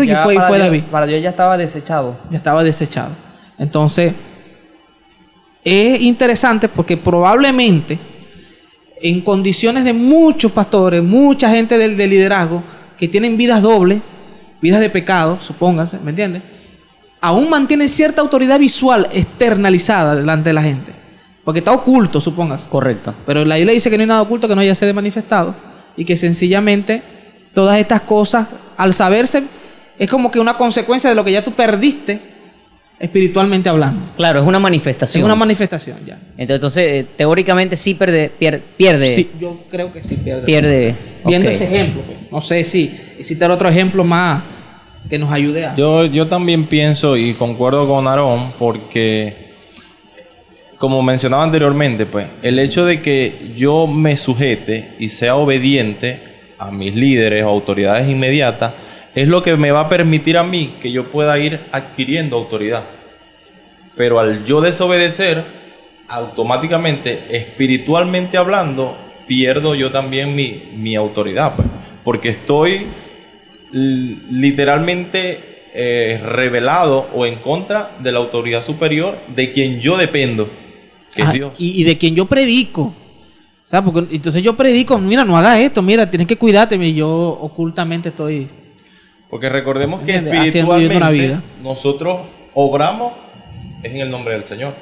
A: y
D: Ya
A: fue
D: para Dios-
A: David.
D: Para Dios ya estaba desechado.
A: Ya estaba desechado. Entonces, es interesante porque probablemente en condiciones de muchos pastores, mucha gente del liderazgo que tienen vidas dobles, vidas de pecado, supóngase, ¿me entiendes? Aún mantienen cierta autoridad visual externalizada delante de la gente. Porque está oculto, supóngase.
B: Correcto.
A: Pero la Biblia dice que no hay nada oculto que no haya sido manifestado y que sencillamente todas estas cosas, al saberse, es como que una consecuencia de lo que ya tú perdiste espiritualmente hablando.
B: Claro, es una manifestación.
A: Es una manifestación ya.
B: Entonces, teóricamente sí pierde.
A: Sí, yo creo que sí pierde.
B: Pierde.
A: Viendo
B: Ok.
A: ese ejemplo, pues. No sé si citar otro ejemplo más que nos ayude a...
C: Yo también pienso y concuerdo con Aarón porque, como mencionaba anteriormente, pues, el hecho de que yo me sujete y sea obediente a mis líderes o autoridades inmediatas es lo que me va a permitir a mí que yo pueda ir adquiriendo autoridad. Pero al yo desobedecer, automáticamente, espiritualmente hablando, pierdo yo también mi autoridad, pues, porque estoy literalmente revelado o en contra de la autoridad superior de quien yo dependo, que es Dios.
A: Y de quien yo predico. ¿Sabes? Porque entonces yo predico, mira, no hagas esto, mira, tienes que cuidarte. Y yo ocultamente estoy...
C: Porque recordemos que
A: ¿Entiendes? Haciendo bien una
C: espiritualmente
A: vida.
C: nosotros obramos es en el nombre del Señor.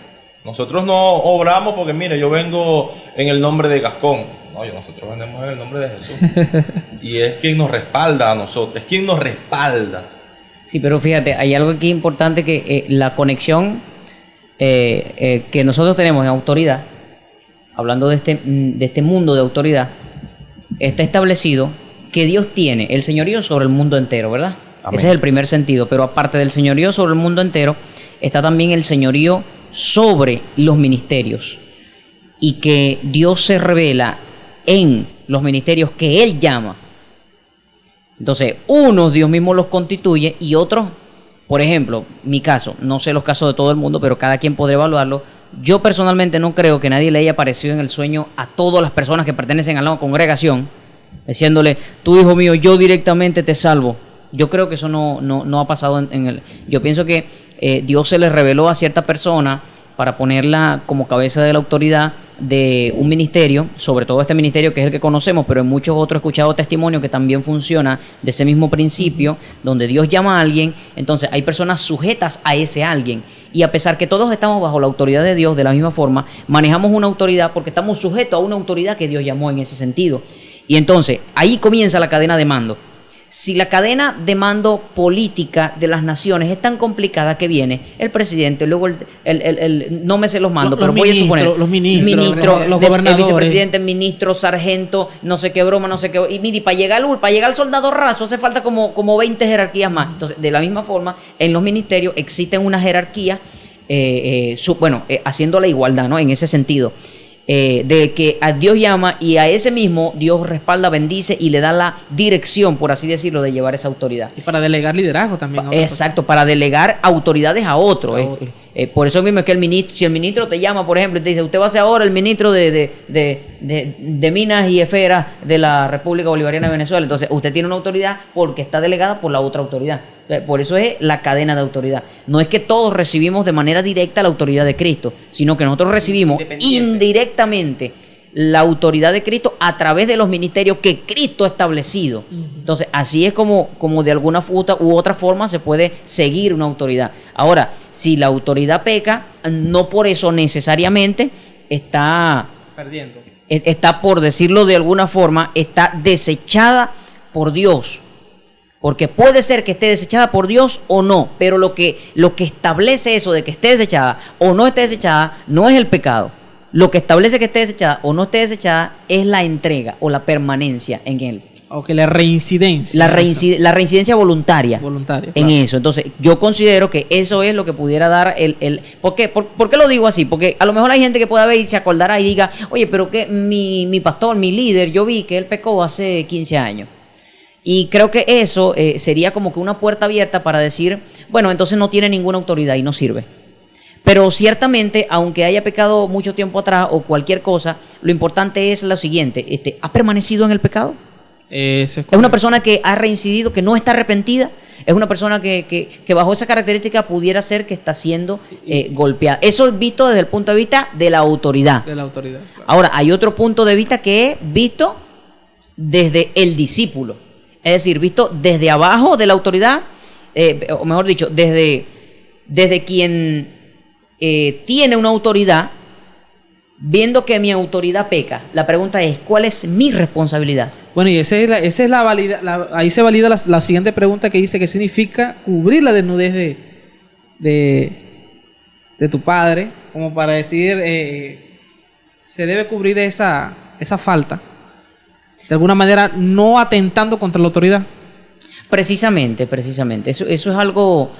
C: Nosotros no obramos porque, mire, yo vengo en el nombre de Gascón. No, nosotros vendemos en el nombre de Jesús. Y es quien nos respalda a nosotros, es quien nos respalda.
B: Sí, pero fíjate, hay algo aquí importante que la conexión que nosotros tenemos en autoridad, hablando de este mundo de autoridad, está establecido que Dios tiene el señorío sobre el mundo entero, ¿verdad?
C: Amén.
B: Ese es el primer sentido, pero aparte del señorío sobre el mundo entero, está también el señorío sobre los ministerios y que Dios se revela en los ministerios que Él llama. Entonces, unos Dios mismo los constituye y otros, por ejemplo, mi caso, no sé los casos de todo el mundo, pero cada quien podrá evaluarlo. Yo personalmente no creo que nadie le haya aparecido en el sueño a todas las personas que pertenecen a la congregación, diciéndole, tú hijo mío, yo directamente te salvo. Yo creo que eso no ha pasado en el... Yo pienso que Dios se le reveló a cierta persona para ponerla como cabeza de la autoridad de un ministerio, sobre todo este ministerio que es el que conocemos, pero en muchos otros he escuchado testimonios que también funciona de ese mismo principio, donde Dios llama a alguien, entonces hay personas sujetas a ese alguien, y a pesar que todos estamos bajo la autoridad de Dios, de la misma forma, manejamos una autoridad porque estamos sujetos a una autoridad que Dios llamó en ese sentido, y entonces ahí comienza la cadena de mando. Si la cadena de mando política de las naciones es tan complicada que viene el presidente, luego no me sé los mandos, pero voy a suponer
A: los ministros, los
B: el
A: gobernadores,
B: vicepresidente, ministro, sargento, no sé qué broma, no sé qué. Y mire, para llegar al soldado raso hace falta como 20 jerarquías más. Entonces, de la misma forma, en los ministerios existen una jerarquía, haciendo la igualdad, ¿no? En ese sentido. De que a Dios llama y a ese mismo Dios respalda, bendice y le da la dirección, por así decirlo, de llevar esa autoridad.
A: Y para delegar liderazgo también.
B: Exacto, para delegar autoridades a otro. Por eso mismo es que si el ministro te llama, por ejemplo, y te dice, usted va a ser ahora el ministro de Minas y Esferas de la República Bolivariana de Venezuela, entonces usted tiene una autoridad porque está delegada por la otra autoridad. Por eso es la cadena de autoridad. No es que todos recibimos de manera directa la autoridad de Cristo, sino que nosotros recibimos indirectamente la autoridad de Cristo a través de los ministerios que Cristo ha establecido. Entonces, así es como de alguna u otra forma se puede seguir una autoridad. Ahora, si la autoridad peca, no por eso necesariamente está
D: Perdiendo.
B: por decirlo de alguna forma, está desechada por Dios. Porque puede ser que esté desechada por Dios o no, pero lo que establece eso de que esté desechada o no esté desechada no es el pecado. Lo que establece que esté desechada o no esté desechada es la entrega o la permanencia en él.
A: O que la reincidencia.
B: La reincidencia voluntaria.
A: Voluntaria.
B: En
A: Claro.
B: eso. Entonces, yo considero que eso es lo que pudiera dar ¿Por qué? ¿Por qué lo digo así? Porque a lo mejor hay gente que pueda ver y se acordará y diga, oye, pero que mi pastor, mi líder, yo vi que él pecó hace 15 años. Y creo que eso sería como que una puerta abierta para decir, bueno, entonces no tiene ninguna autoridad y no sirve. Pero ciertamente, aunque haya pecado mucho tiempo atrás o cualquier cosa, lo importante es lo siguiente, ¿ha permanecido en el pecado?
A: Es
B: Es una persona que ha reincidido, que no está arrepentida. Es una persona que bajo esa característica pudiera ser que está siendo golpeada. Eso es visto desde el punto de vista de la autoridad.
A: de la autoridad. Claro.
B: Ahora, hay otro punto de vista que es visto desde el discípulo. Es decir, visto desde abajo de la autoridad, o mejor dicho, desde quien tiene una autoridad, viendo que mi autoridad peca. La pregunta es, ¿cuál es mi responsabilidad?
A: Bueno, y esa es la valida, ahí se valida la siguiente pregunta que dice, ¿qué significa cubrir la desnudez de tu padre? Como para decir, se debe cubrir esa falta. De alguna manera, no atentando contra la autoridad.
B: Precisamente. Eso es algo,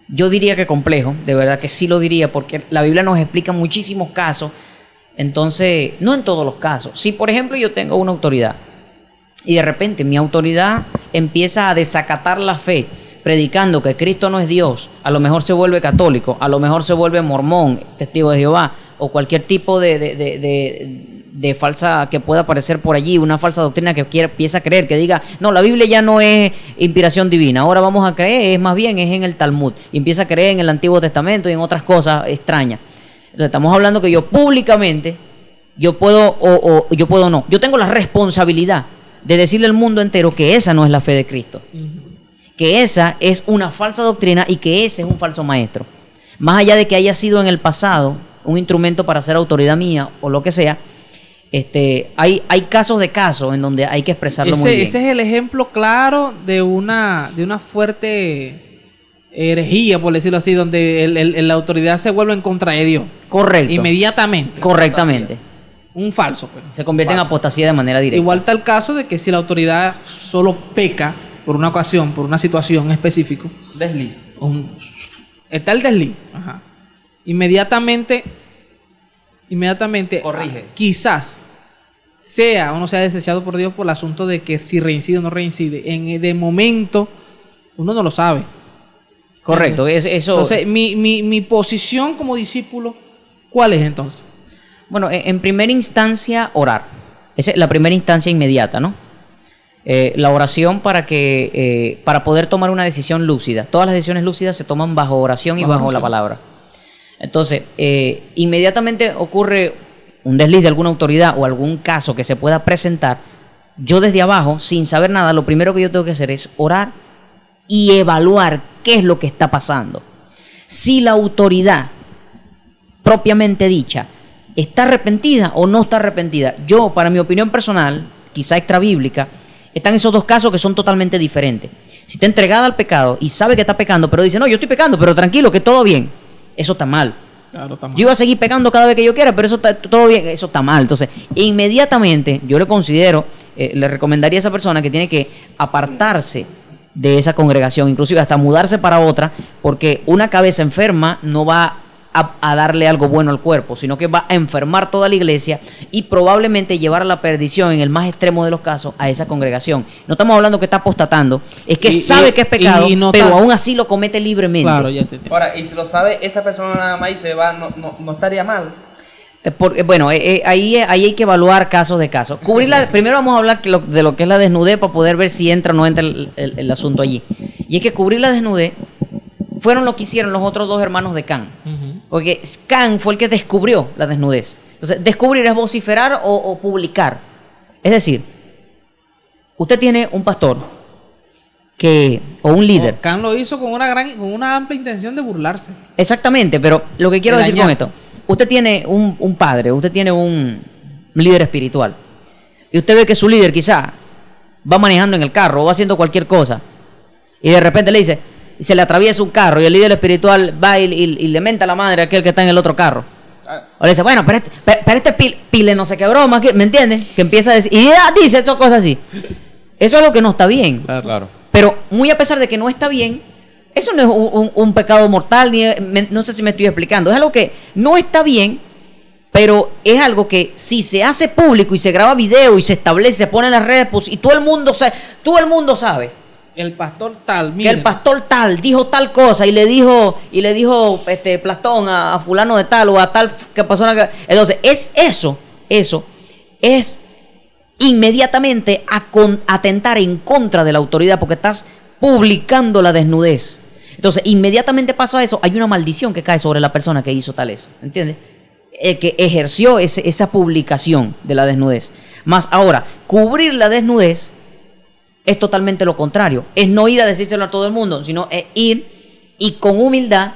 B: yo diría que complejo, de verdad que sí lo diría, porque la Biblia nos explica muchísimos casos. Entonces, no en todos los casos. Si, por ejemplo, yo tengo una autoridad y de repente mi autoridad empieza a desacatar la fe, predicando que Cristo no es Dios, a lo mejor se vuelve católico, a lo mejor se vuelve mormón, testigo de Jehová, o cualquier tipo de falsa que pueda aparecer por allí, una falsa doctrina que empieza a creer, que diga, no, la Biblia ya no es inspiración divina, ahora vamos a creer, es más bien, es en el Talmud, y empieza a creer en el Antiguo Testamento y en otras cosas extrañas. Entonces estamos hablando que yo públicamente, yo puedo no, yo tengo la responsabilidad de decirle al mundo entero que esa no es la fe de Cristo, que esa es una falsa doctrina y que ese es un falso maestro. Más allá de que haya sido en el pasado un instrumento para ser autoridad mía o lo que sea, hay casos de casos en donde hay que expresarlo muy bien.
A: Ese es el ejemplo claro de una fuerte herejía, por decirlo así, donde la autoridad se vuelve en contra de Dios.
B: Correcto.
A: Inmediatamente.
B: Correctamente.
A: Un falso, pues.
B: Se convierte en apostasía de manera directa.
A: Igual está el caso de que si la autoridad solo peca por una ocasión, por una situación específica,
D: Desliz.
A: está el desliz. Ajá. Inmediatamente
D: Corrige.
A: Quizás sea o no sea desechado por Dios por el asunto de que si reincide o no reincide. De momento, uno no lo sabe.
B: Correcto. Eso.
A: Entonces, mi posición como discípulo, ¿cuál es entonces?
B: Bueno, en primera instancia, orar. Esa es la primera instancia inmediata, ¿no? La oración para poder tomar una decisión lúcida. Todas las decisiones lúcidas se toman bajo oración y bajo la palabra. Entonces, inmediatamente ocurre un desliz de alguna autoridad o algún caso que se pueda presentar. Yo desde abajo, sin saber nada, lo primero que yo tengo que hacer es orar y evaluar qué es lo que está pasando. Si la autoridad propiamente dicha está arrepentida o no está arrepentida. Yo, para mi opinión personal, quizá extrabíblica, están esos dos casos que son totalmente diferentes. Si está entregada al pecado y sabe que está pecando, pero dice, no, yo estoy pecando, pero tranquilo, que todo bien, eso está mal.
A: Claro, está mal.
B: Yo iba a seguir pecando cada vez que yo quiera, pero eso está todo bien, eso está mal. Entonces, inmediatamente yo le recomendaría a esa persona que tiene que apartarse de esa congregación, inclusive hasta mudarse para otra, porque una cabeza enferma no va a darle algo bueno al cuerpo, sino que va a enfermar toda la iglesia y probablemente llevar a la perdición, en el más extremo de los casos, a esa congregación. No estamos hablando que está apostatando, es que sabe que es pecado, pero aún así lo comete libremente.
A: Claro, ya te entiendo.
D: Ahora, y si lo sabe esa persona nada más y se va, no estaría mal.
B: Ahí hay que evaluar casos de casos. Primero vamos a hablar de lo que es la desnudez para poder ver si entra o no entra el asunto allí. Y es que cubrir la desnudez fueron lo que hicieron los otros dos hermanos de Can. Porque Can fue el que descubrió la desnudez. Entonces, descubrir es vociferar o publicar. Es decir, usted tiene un pastor o un líder.
A: Can lo hizo con una amplia intención de burlarse.
B: Exactamente, pero lo que quiero decir con esto, usted tiene un padre, usted tiene un líder espiritual, y usted ve que su líder quizá va manejando en el carro o va haciendo cualquier cosa y de repente le dice, y se le atraviesa un carro y el líder espiritual va y le menta a la madre a aquel que está en el otro carro. O le dice, bueno, pero este pile no sé qué broma, ¿me entiendes? Que empieza a decir, y dice esas cosas así. Eso es algo que no está bien.
C: Claro.
B: Pero muy a pesar de que no está bien, eso no es un pecado mortal, no sé si me estoy explicando. Es algo que no está bien, pero es algo que si se hace público y se graba video y se establece, se pone en las redes, pues, y todo el mundo sabe.
A: El pastor tal,
B: Que el pastor tal dijo tal cosa y le dijo Plastón a fulano de tal o a tal que persona que... Entonces, eso es inmediatamente atentar en contra de la autoridad porque estás publicando la desnudez. Entonces, inmediatamente pasa eso, hay una maldición que cae sobre la persona que hizo tal eso, ¿entiendes? El que ejerció esa publicación de la desnudez. Más ahora, cubrir la desnudez es totalmente lo contrario. Es no ir a decírselo a todo el mundo, sino es ir y con humildad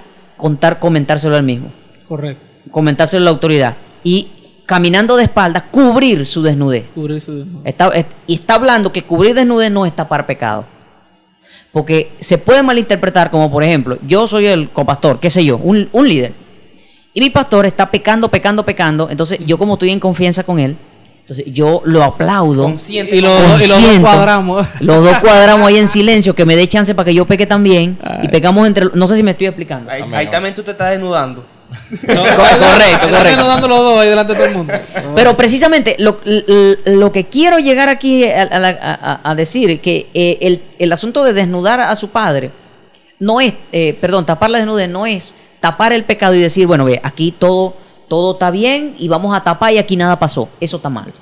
B: comentárselo al mismo.
A: Correcto.
B: Comentárselo a la autoridad. Y caminando de espaldas, cubrir su desnudez. Está hablando que cubrir desnudez no es tapar pecado. Porque se puede malinterpretar como, por ejemplo, yo soy el copastor, qué sé yo, un líder. Y mi pastor está pecando. Entonces, yo como estoy en confianza con él, entonces yo lo aplaudo.
D: Consciente.
A: Y los dos cuadramos.
B: Los dos cuadramos ahí en silencio, que me dé chance para que yo peque también. Y pecamos no sé si me estoy explicando.
D: Ahí también tú te estás desnudando.
B: Correcto.
A: Dando los dos ahí delante de todo el mundo.
B: Pero precisamente lo que quiero llegar aquí a decir es que el asunto de desnudar a su padre no es, tapar la desnudez no es tapar el pecado y decir, bueno, ve, aquí todo está bien y vamos a tapar y aquí nada pasó. Eso está mal.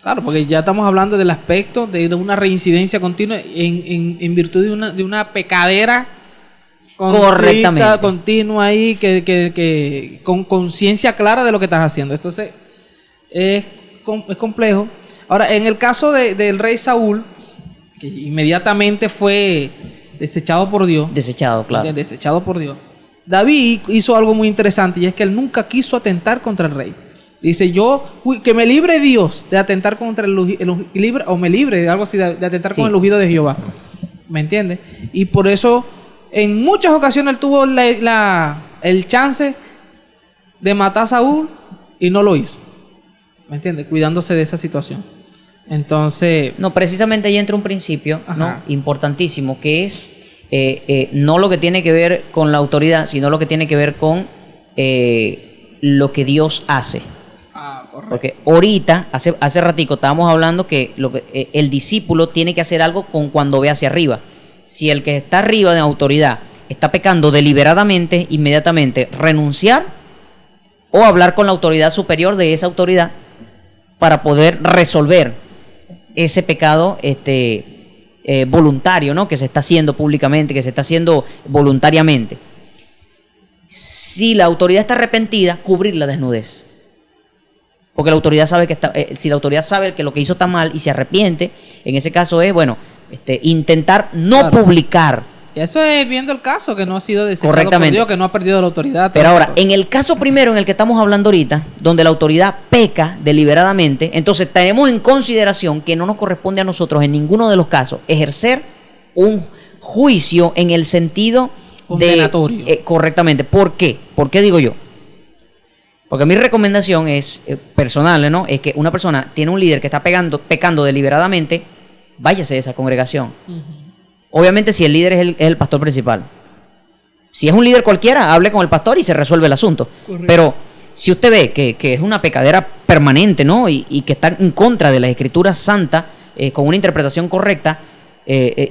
A: Claro, porque ya estamos hablando del aspecto de una reincidencia continua en virtud de una pecadera
B: correctamente
A: continua ahí que con conciencia clara de lo que estás haciendo. Entonces es complejo. Ahora, en el caso del rey Saúl, que inmediatamente fue desechado por Dios. Desechado por Dios. David hizo algo muy interesante y es que él nunca quiso atentar contra el rey. Dice, que me libre Dios de atentar contra me libre de algo así, de atentar con el ungido de Jehová. ¿Me entiendes? Y por eso en muchas ocasiones él tuvo el chance de matar a Saúl y no lo hizo. ¿Me entiendes? Cuidándose de esa situación. Entonces...
B: No, precisamente ahí entra un principio, ¿no? Importantísimo, que es no lo que tiene que ver con la autoridad, sino lo que tiene que ver con lo que Dios hace.
A: Correcto.
B: Porque ahorita, hace ratico, estábamos hablando que el discípulo tiene que hacer algo cuando ve hacia arriba. Si el que está arriba de autoridad está pecando deliberadamente, inmediatamente renunciar o hablar con la autoridad superior de esa autoridad para poder resolver ese pecado voluntario, ¿no? Que se está haciendo públicamente, que se está haciendo voluntariamente. Si la autoridad está arrepentida, cubrir la desnudez. Porque la autoridad sabe si la autoridad sabe que lo que hizo está mal y se arrepiente, en ese caso es, intentar no publicar.
A: Y eso es viendo el caso, que no ha sido desechado por Dios, que no ha perdido la autoridad.
B: Pero ahora, en el caso primero en el que estamos hablando ahorita, donde la autoridad peca deliberadamente, entonces tenemos en consideración que no nos corresponde a nosotros en ninguno de los casos ejercer un juicio en el sentido
A: condenatorio.
B: Correctamente. ¿Por qué? ¿Por qué digo yo? Porque mi recomendación es personal, ¿no? Es que una persona tiene un líder que está pecando deliberadamente, váyase de esa congregación. Obviamente si el líder es el pastor principal. Si es un líder cualquiera, hable con el pastor y se resuelve el asunto. Correcto. Pero si usted ve que es una pecadera permanente, ¿no? Y que está en contra de la Escritura Santa, con una interpretación correcta,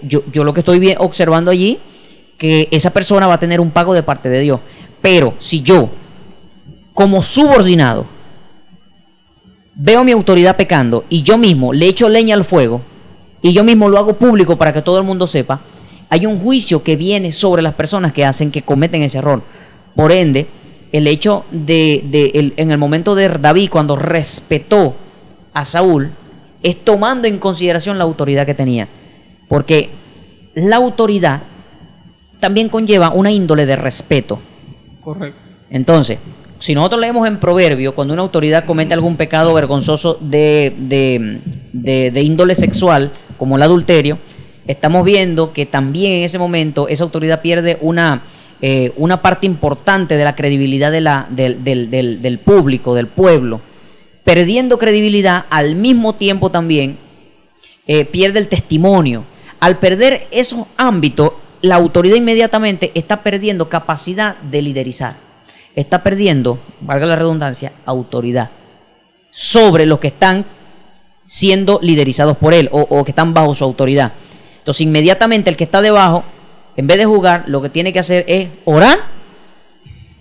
B: yo lo que estoy observando allí, que esa persona va a tener un pago de parte de Dios. Pero si yo, como subordinado, veo a mi autoridad pecando y yo mismo le echo leña al fuego y yo mismo lo hago público para que todo el mundo sepa, hay un juicio que viene sobre las personas que cometen ese error. Por ende, el hecho en el momento de David, cuando respetó a Saúl, es tomando en consideración la autoridad que tenía. Porque la autoridad también conlleva una índole de respeto.
A: Correcto.
B: Entonces, si nosotros leemos en Proverbio, cuando una autoridad comete algún pecado vergonzoso de índole sexual, como el adulterio, estamos viendo que también en ese momento esa autoridad pierde una parte importante de la credibilidad del público, del pueblo. Perdiendo credibilidad, al mismo tiempo también pierde el testimonio. Al perder esos ámbitos, la autoridad inmediatamente está perdiendo capacidad de liderizar. Está perdiendo, valga la redundancia, autoridad sobre los que están siendo liderizados por él o que están bajo su autoridad. Entonces, inmediatamente el que está debajo, en vez de jugar, lo que tiene que hacer es orar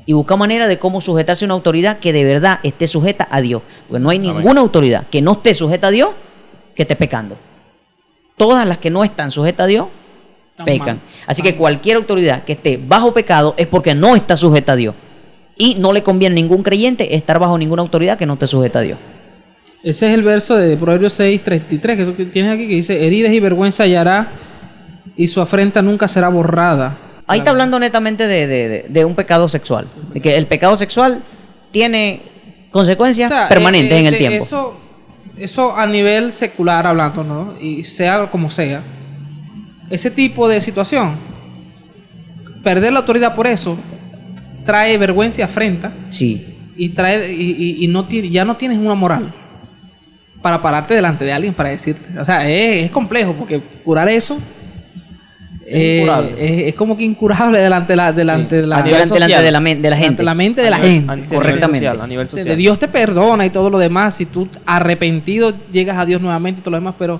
B: y buscar manera de cómo sujetarse a una autoridad que de verdad esté sujeta a Dios. Porque no hay ninguna autoridad que no esté sujeta a Dios que esté pecando. Todas las que no están sujetas a Dios pecan. Así que cualquier autoridad que esté bajo pecado es porque no está sujeta a Dios. Y no le conviene a ningún creyente estar bajo ninguna autoridad que no esté sujeta a Dios.
A: Ese es el verso de Proverbios 6:33 que tú tienes aquí, que dice: heridas y vergüenza hallará, y su afrenta nunca será borrada.
B: Ahí está hablando netamente de un pecado sexual. De que el pecado sexual tiene consecuencias permanentes en el tiempo.
A: Eso a nivel secular hablando, ¿no? Y sea como sea, ese tipo de situación, perder la autoridad por eso trae vergüenza y afrenta.
B: Sí.
A: Y trae ya no tienes una moral para pararte delante de alguien para decirte. O sea, es complejo porque curar eso es como que incurable delante de la gente.
B: Delante de la gente.
A: Delante de la mente de la gente.
B: Correctamente.
D: A nivel social.
A: Dios te perdona y todo lo demás. Si tú arrepentido llegas a Dios nuevamente y todo lo demás, pero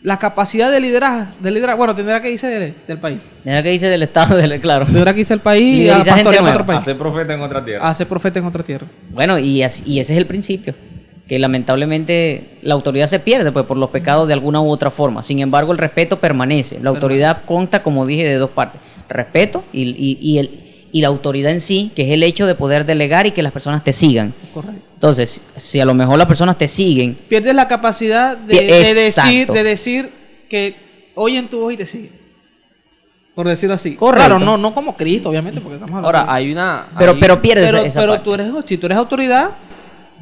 A: la capacidad de liderar, bueno, tendrá que irse del país.
B: Tendrá que irse del Estado, claro.
A: Tendrá que irse del país y
B: liderizar
A: pastorear en
B: gente
A: otro país.
C: Hacer profeta en otra tierra.
A: Hacer profeta en otra tierra.
B: Bueno, y ese es el principio. Que lamentablemente la autoridad se pierde pues, por los pecados de alguna u otra forma. Sin embargo, el respeto permanece. La autoridad consta, como dije, de dos partes. Respeto y la autoridad en sí, que es el hecho de poder delegar y que las personas te sigan.
A: Correcto.
B: Entonces, si a lo mejor las personas te siguen...
A: Pierdes la capacidad de decir que oyen tu voz y te siguen. Por decirlo así.
B: Correcto.
A: Claro, no como Cristo, obviamente, porque estamos hablando.
D: Ahora, hay una...
B: Pero pierdes esa parte.
A: Si tú eres autoridad,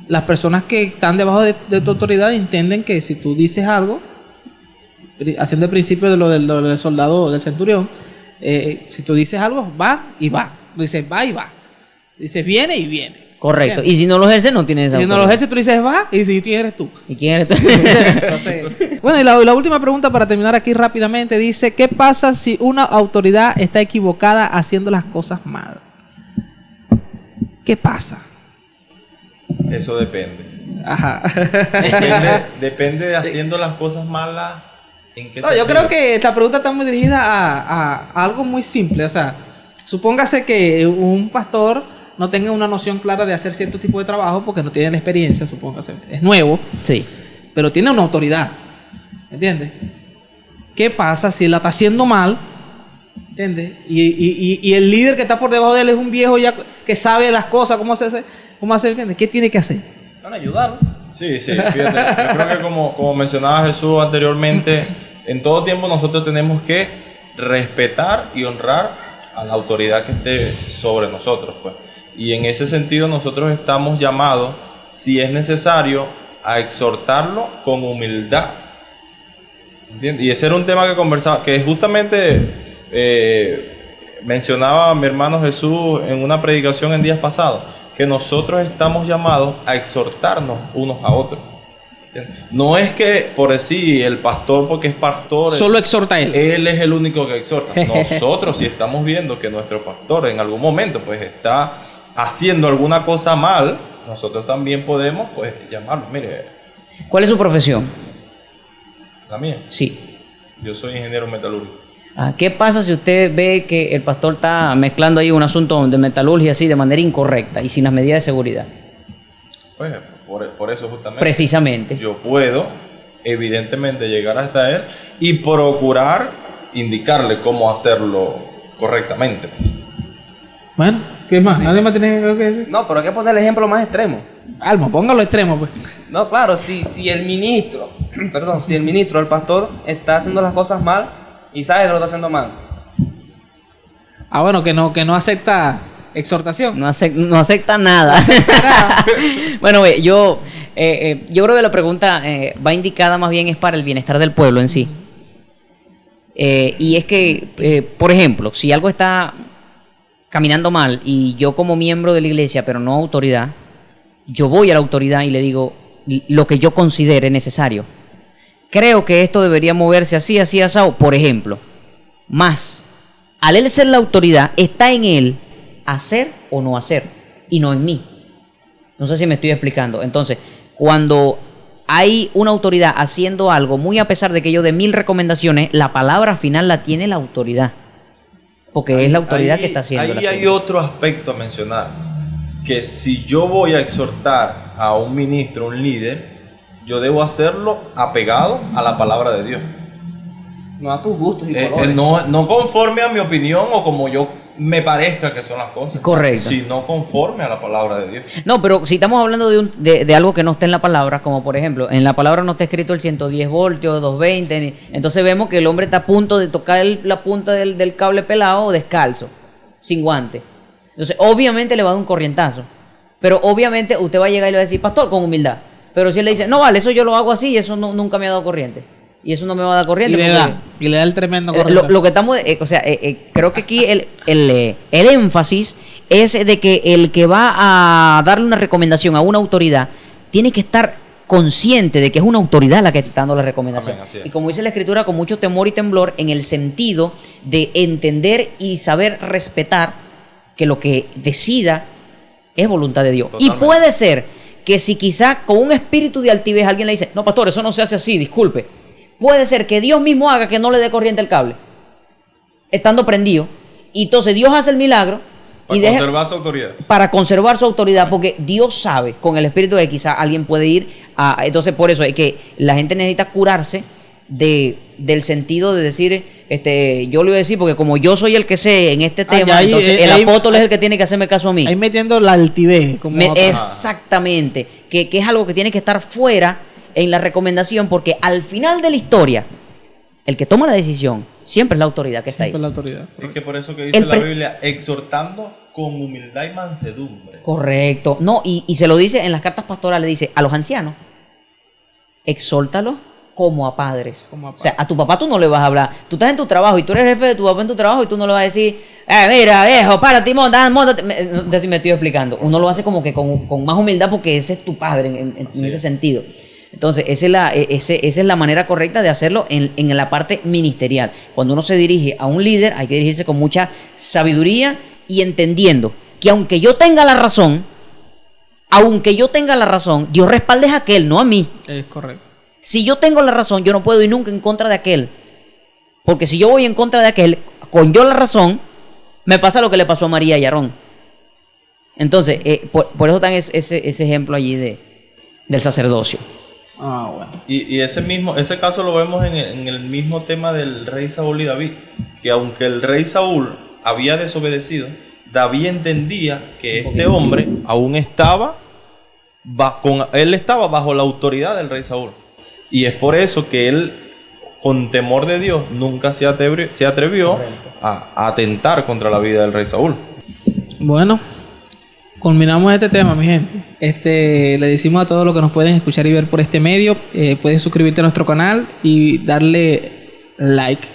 A: las personas que están debajo de tu autoridad entienden que si tú dices algo, haciendo el principio de lo del soldado, del centurión, si tú dices algo, va y va. Tú dices va y va. Dices viene y viene.
B: Correcto. Y si no lo ejerces, no tienes esa
A: autoridad. Si no lo ejerces, tú dices va y si quién eres tú.
B: ¿Y quién eres tú?
A: Entonces, bueno, y la última pregunta para terminar aquí rápidamente dice: ¿qué pasa si una autoridad está equivocada haciendo las cosas mal? ¿Qué pasa?
C: Eso depende.
A: Ajá.
C: Depende de haciendo las cosas malas. ¿En qué
A: No, yo creo que esta pregunta está muy dirigida a algo muy simple. O sea, supóngase que un pastor no tenga una noción clara de hacer cierto tipo de trabajo porque no tiene la experiencia, supóngase. Es nuevo.
B: Sí.
A: Pero tiene una autoridad. ¿Entiendes? ¿Qué pasa si la está haciendo mal? ¿Entiendes? Y el líder que está por debajo de él es un viejo ya que sabe las cosas, cómo hacer, ¿entiendes? ¿Qué tiene que hacer?
D: Van a ayudarlo.
C: Sí, fíjate. Yo creo que como mencionaba Jesús anteriormente, en todo tiempo nosotros tenemos que respetar y honrar a la autoridad que esté sobre nosotros, pues. Y en ese sentido nosotros estamos llamados, si es necesario, a exhortarlo con humildad. ¿Entiendes? Y ese era un tema que conversaba, que justamente mencionaba mi hermano Jesús en una predicación en días pasados, que nosotros estamos llamados a exhortarnos unos a otros. ¿Entiendes? No es que por decir el pastor, porque es pastor,
A: solo exhorta a él.
C: Él es el único que exhorta. Nosotros, si estamos viendo que nuestro pastor en algún momento pues está haciendo alguna cosa mal, nosotros también podemos pues llamarlo. Mire,
B: ¿cuál es su profesión?
C: La mía.
B: Sí.
C: Yo soy ingeniero metalúrgico.
B: ¿Qué pasa si usted ve que el pastor está mezclando ahí un asunto de metalurgia así de manera incorrecta y sin las medidas de seguridad?
C: Pues por eso justamente.
B: Precisamente.
C: Yo puedo, evidentemente, llegar hasta él y procurar indicarle cómo hacerlo correctamente.
A: Bueno, ¿qué más? ¿Alguien más tiene algo que decir?
D: No, pero hay que poner el ejemplo más extremo.
A: Alma, póngalo extremo, pues.
D: No, claro, si el ministro, el pastor, está haciendo las cosas mal y sabe que lo está haciendo mal.
A: Bueno, que no acepta exhortación.
B: No acepta nada. Bueno, yo creo que la pregunta va indicada más bien es para el bienestar del pueblo en sí. Y es que, por ejemplo, si algo está caminando mal y yo como miembro de la iglesia, pero no autoridad, yo voy a la autoridad y le digo lo que yo considere necesario. Creo que esto debería moverse así, así, asado, por ejemplo. Más, al él ser la autoridad, está en él hacer o no hacer, y no en mí. No sé si me estoy explicando. Entonces, cuando hay una autoridad haciendo algo, muy a pesar de que yo dé 1000 recomendaciones, la palabra final la tiene la autoridad. Porque es la autoridad que está haciendo.
C: Ahí hay otro aspecto a mencionar. Que si yo voy a exhortar a un ministro, un líder, yo debo hacerlo apegado a la palabra de Dios.
D: No a tus gustos y colores.
C: No conforme a mi opinión o como yo me parezca que son las cosas.
B: Correcto.
C: Sino conforme a la palabra de Dios.
B: No, pero si estamos hablando de algo que no está en la palabra, como por ejemplo, en la palabra no está escrito el 110 voltios, 220, entonces vemos que el hombre está a punto de tocar la punta del cable pelado descalzo, sin guante. Entonces, obviamente le va a dar un corrientazo. Pero obviamente usted va a llegar y le va a decir, pastor, con humildad. Pero si él le dice, no vale, eso yo lo hago así y eso nunca me ha dado corriente. Y eso no me va a dar corriente.
A: Y le da el tremendo corriente.
B: Lo que estamos, creo que aquí el énfasis es de que el que va a darle una recomendación a una autoridad tiene que estar consciente de que es una autoridad la que está dando la recomendación.
C: Amén,
B: y como dice la Escritura, con mucho temor y temblor, en el sentido de entender y saber respetar que lo que decida es voluntad de Dios.
C: Totalmente.
B: Y puede ser que si quizá con un espíritu de altivez alguien le dice, no, pastor, eso no se hace así, disculpe. Puede ser que Dios mismo haga que no le dé corriente el cable, estando prendido. Y entonces Dios hace el milagro para conservar su autoridad, porque Dios sabe con el espíritu de que quizá alguien puede ir a... Entonces por eso es que la gente necesita curarse del sentido de decir, yo le voy a decir, porque como yo soy el que sé en este tema, entonces el apóstol es el que tiene que hacerme caso a mí.
A: Ahí metiendo la altivez.
B: Exactamente, que es algo que tiene que estar fuera en la recomendación, porque al final de la historia, el que toma la decisión siempre es la autoridad que está ahí.
A: La autoridad.
C: Es que por eso que dice la Biblia, exhortando con humildad y mansedumbre.
B: Correcto. No, y se lo dice en las cartas pastorales, dice a los ancianos, exhórtalos como a padres. O sea, a tu papá tú no le vas a hablar. Tú estás en tu trabajo y tú eres jefe de tu papá en tu trabajo y tú no le vas a decir, mira, viejo, párate, móntate. No sé si me estoy explicando. Uno lo hace como que con más humildad porque ese es tu padre en ese sentido. Entonces, esa es la manera correcta de hacerlo en la parte ministerial. Cuando uno se dirige a un líder, hay que dirigirse con mucha sabiduría y entendiendo que aunque yo tenga la razón, Dios respalde a aquel, no a mí.
A: Es correcto.
B: Si yo tengo la razón, yo no puedo ir nunca en contra de aquel. Porque si yo voy en contra de aquel, con yo la razón, me pasa lo que le pasó a María y a Aarón. Entonces, por eso están ese ejemplo allí del sacerdocio.
A: Ah, bueno.
C: Y ese caso lo vemos en el mismo tema del rey Saúl y David, que aunque el rey Saúl había desobedecido, David entendía que este hombre aún estaba bajo la autoridad del rey Saúl. Y es por eso que él, con temor de Dios, nunca se atrevió a atentar contra la vida del rey Saúl.
A: Bueno, culminamos este tema, mi gente. Le decimos a todos los que nos pueden escuchar y ver por este medio, puedes suscribirte a nuestro canal y darle like